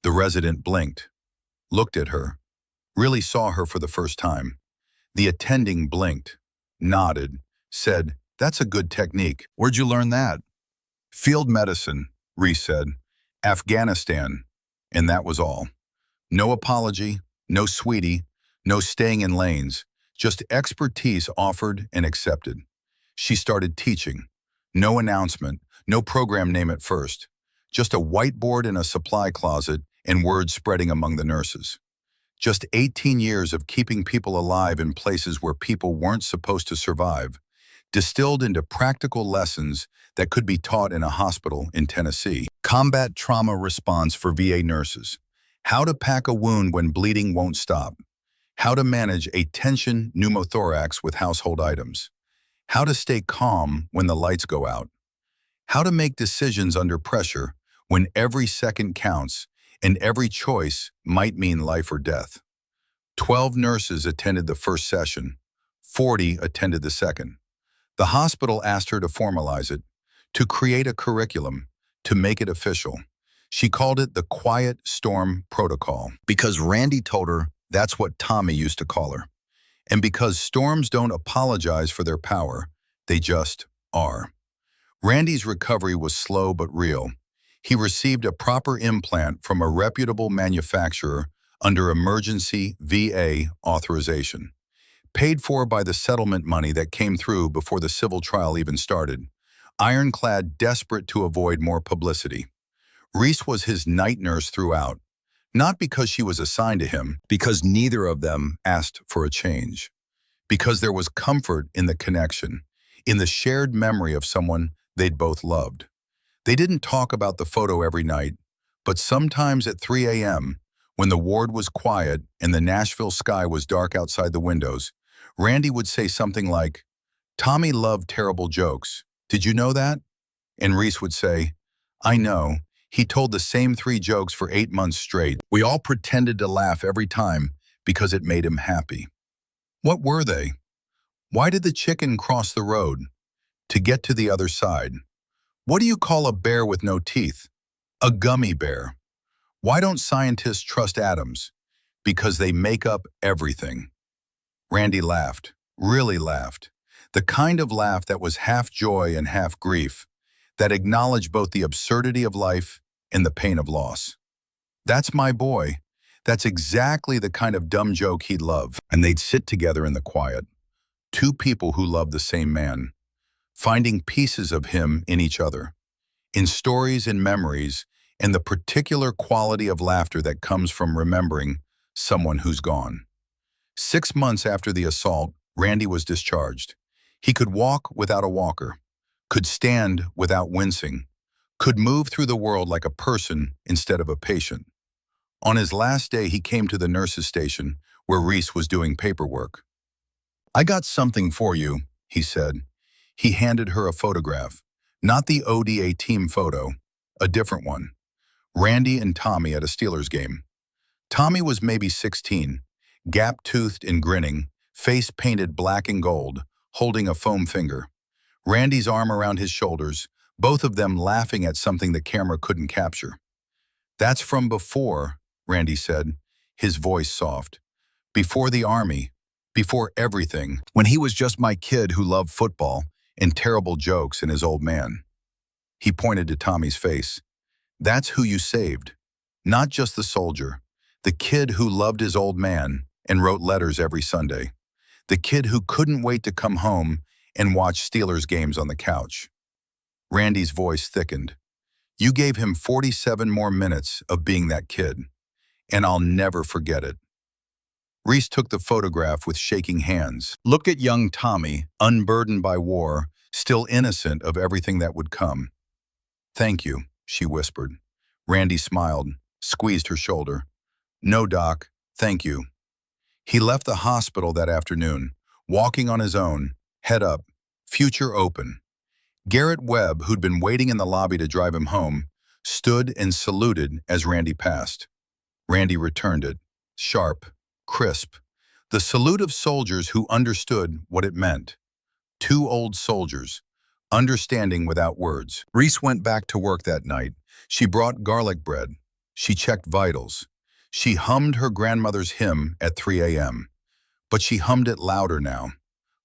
The resident blinked, looked at her, really saw her for the first time. The attending blinked, nodded, said, "That's a good technique. Where'd you learn that?" "Field medicine," Reese said. "Afghanistan." And that was all. No apology, no sweetie, no staying in lanes, just expertise offered and accepted. She started teaching. No announcement, no program name at first. Just a whiteboard in a supply closet and words spreading among the nurses. Just 18 years of keeping people alive in places where people weren't supposed to survive, distilled into practical lessons that could be taught in a hospital in Tennessee. Combat trauma response for VA nurses. How to pack a wound when bleeding won't stop. How to manage a tension pneumothorax with household items. How to stay calm when the lights go out. How to make decisions under pressure when every second counts and every choice might mean life or death. 12 nurses attended the first session. 40 attended the second. The hospital asked her to formalize it, to create a curriculum, to make it official. She called it the Quiet Storm Protocol because Randy told her that's what Tommy used to call her. And because storms don't apologize for their power, they just are. Randy's recovery was slow but real. He received a proper implant from a reputable manufacturer under emergency VA authorization, paid for by the settlement money that came through before the civil trial even started, ironclad, desperate to avoid more publicity. Reese was his night nurse throughout, not because she was assigned to him, because neither of them asked for a change, because there was comfort in the connection, in the shared memory of someone they'd both loved. They didn't talk about the photo every night, but sometimes at 3 a.m., when the ward was quiet and the Nashville sky was dark outside the windows, Randy would say something like, "Tommy loved terrible jokes. Did you know that?" And Reese would say, "I know. He told the same 3 jokes for 8 months straight. We all pretended to laugh every time because it made him happy." What were they? Why did the chicken cross the road? To get to the other side. What do you call a bear with no teeth? A gummy bear. Why don't scientists trust atoms? Because they make up everything. Randy laughed, really laughed. The kind of laugh that was half joy and half grief, that acknowledged both the absurdity of life and the pain of loss. That's my boy. That's exactly the kind of dumb joke he'd love. And they'd sit together in the quiet. 2 people who loved the same man, finding pieces of him in each other, in stories and memories, and the particular quality of laughter that comes from remembering someone who's gone. 6 months after the assault, Randy was discharged. He could walk without a walker, could stand without wincing, could move through the world like a person instead of a patient. On his last day, he came to the nurse's station where Reese was doing paperwork. "I got something for you," he said. He handed her a photograph, not the ODA team photo, a different one. Randy and Tommy at a Steelers game. Tommy was maybe 16, gap-toothed and grinning, face painted black and gold, holding a foam finger. Randy's arm around his shoulders, both of them laughing at something the camera couldn't capture. "That's from before," Randy said, his voice soft. "Before the Army, before everything, when he was just my kid who loved football and terrible jokes and his old man." He pointed to Tommy's face. "That's who you saved. Not just the soldier. The kid who loved his old man and wrote letters every Sunday. The kid who couldn't wait to come home and watch Steelers games on the couch." Randy's voice thickened. "You gave him 47 more minutes of being that kid, and I'll never forget it." Reese took the photograph with shaking hands. Look at young Tommy, unburdened by war, still innocent of everything that would come. "Thank you," she whispered. Randy smiled, squeezed her shoulder. "No, Doc, thank you." He left the hospital that afternoon, walking on his own, head up, future open. Garrett Webb, who'd been waiting in the lobby to drive him home, stood and saluted as Randy passed. Randy returned it, sharp, crisp, the salute of soldiers who understood what it meant. Two old soldiers, understanding without words. Reese went back to work that night. She brought garlic bread. She checked vitals. She hummed her grandmother's hymn at 3 a.m. But she hummed it louder now,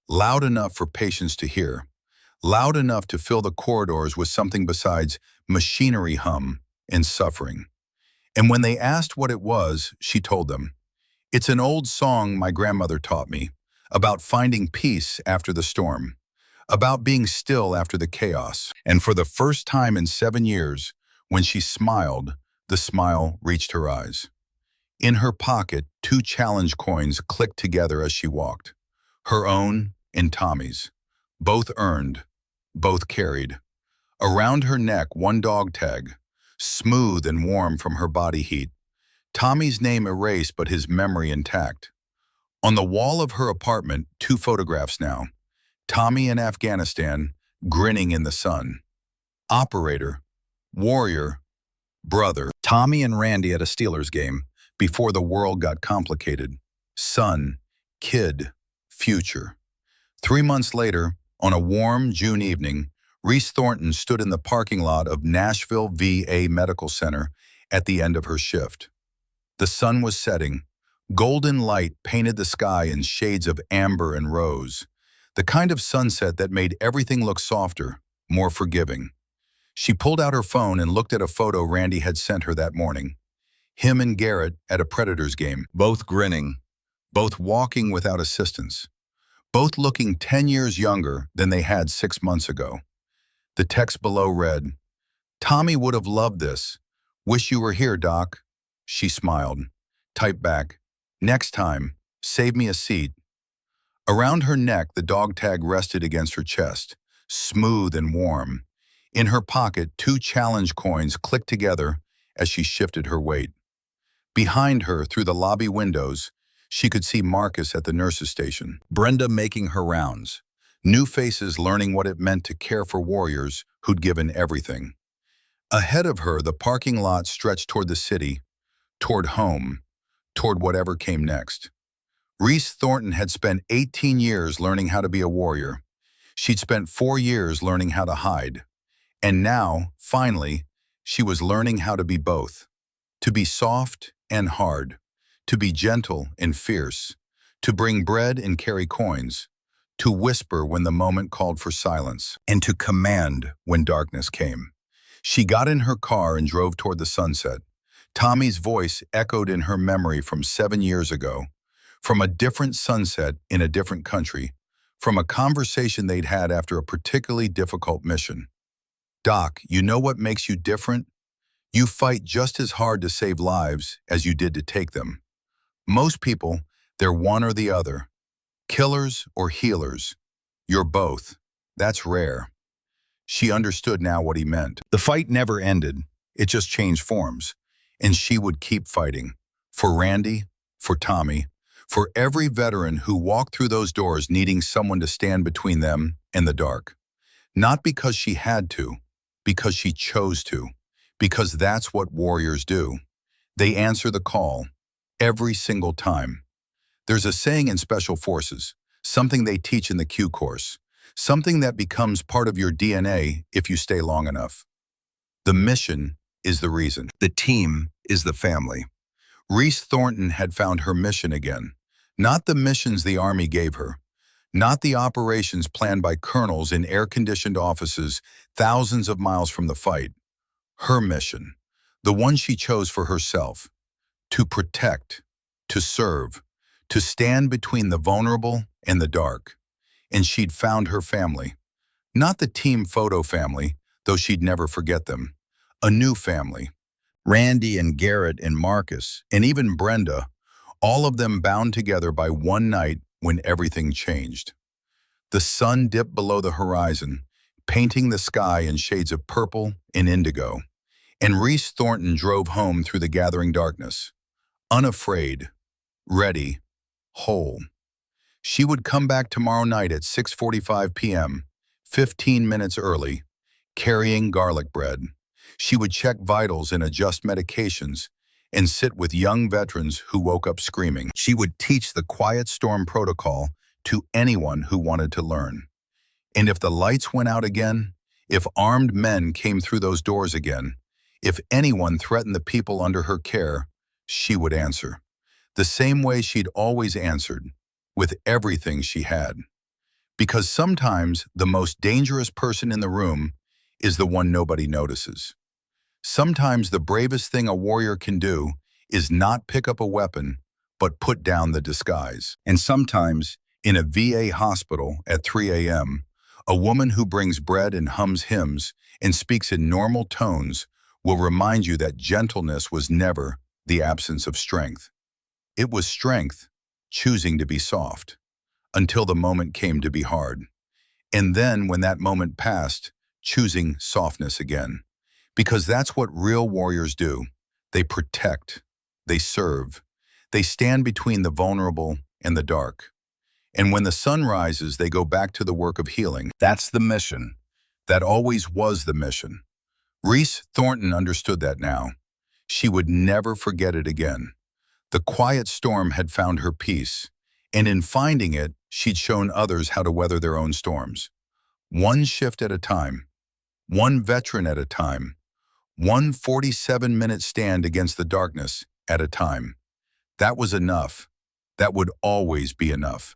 loud enough for patients to hear, loud enough to fill the corridors with something besides machinery hum and suffering. And when they asked what it was, she told them, "It's an old song my grandmother taught me, about finding peace after the storm, about being still after the chaos." And for the first time in 7 years, when she smiled, the smile reached her eyes. In her pocket, 2 challenge coins clicked together as she walked. Her own and Tommy's. Both earned, both carried. Around her neck, 1 dog tag, smooth and warm from her body heat. Tommy's name erased but his memory intact. On the wall of her apartment, 2 photographs now. Tommy in Afghanistan, grinning in the sun. Operator, warrior, brother. Tommy and Randy at a Steelers game, before the world got complicated. Son, kid, future. 3 months later, on a warm June evening, Reese Thornton stood in the parking lot of Nashville VA Medical Center at the end of her shift. The sun was setting. Golden light painted the sky in shades of amber and rose, the kind of sunset that made everything look softer, more forgiving. She pulled out her phone and looked at a photo Randy had sent her that morning. Him and Garrett at a Predators game, both grinning, both walking without assistance, both looking 10 years younger than they had 6 months ago. The text below read, "Tommy would have loved this. Wish you were here, Doc." She smiled. Typed back, "Next time, save me a seat." Around her neck, the dog tag rested against her chest, smooth and warm. In her pocket, 2 challenge coins clicked together as she shifted her weight. Behind her, through the lobby windows, she could see Marcus at the nurse's station, Brenda making her rounds, new faces learning what it meant to care for warriors who'd given everything. Ahead of her, the parking lot stretched toward the city, toward home, toward whatever came next. Reese Thornton had spent 18 years learning how to be a warrior. She'd spent 4 years learning how to hide. And now, finally, she was learning how to be both. To be soft and hard. To be gentle and fierce. To bring bread and carry coins. To whisper when the moment called for silence. And to command when darkness came. She got in her car and drove toward the sunset. Tommy's voice echoed in her memory from 7 years ago. From a different sunset in a different country. From a conversation they'd had after a particularly difficult mission. "Doc, you know what makes you different? You fight just as hard to save lives as you did to take them. Most people, they're one or the other. Killers or healers. You're both. That's rare." She understood now what he meant. The fight never ended. It just changed forms. And she would keep fighting. For Randy, for Tommy, for every veteran who walked through those doors needing someone to stand between them and the dark. Not because she had to, because she chose to. Because that's what warriors do. They answer the call, every single time. There's a saying in Special Forces, something they teach in the Q course, something that becomes part of your DNA if you stay long enough. The mission is the reason. The team is the family. Reese Thornton had found her mission again. Not the missions the Army gave her. Not the operations planned by colonels in air-conditioned offices thousands of miles from the fight. Her mission, the one she chose for herself. To protect, to serve, to stand between the vulnerable and the dark. And she'd found her family. Not the team photo family, though she'd never forget them. A new family. Randy and Garrett and Marcus, and even Brenda, all of them bound together by one night when everything changed. The sun dipped below the horizon, painting the sky in shades of purple and indigo, and Reese Thornton drove home through the gathering darkness, unafraid, ready, whole. She would come back tomorrow night at 6:45 p.m., 15 minutes early, carrying garlic bread. She would check vitals and adjust medications and sit with young veterans who woke up screaming. She would teach the quiet storm protocol to anyone who wanted to learn. And if the lights went out again, if armed men came through those doors again, if anyone threatened the people under her care, she would answer. The same way she'd always answered, with everything she had. Because sometimes the most dangerous person in the room is the one nobody notices. Sometimes the bravest thing a warrior can do is not pick up a weapon, but put down the disguise. And sometimes, in a VA hospital at 3 a.m., a woman who brings bread and hums hymns and speaks in normal tones will remind you that gentleness was never the absence of strength. It was strength, choosing to be soft, until the moment came to be hard. And then, when that moment passed, choosing softness again. Because that's what real warriors do. They protect, they serve, they stand between the vulnerable and the dark. And when the sun rises, they go back to the work of healing. That's the mission. That always was the mission. Reese Thornton understood that now. She would never forget it again. The quiet storm had found her peace, and in finding it, she'd shown others how to weather their own storms. One shift at a time, one veteran at a time, one 47-minute stand against the darkness at a time. That was enough. That would always be enough.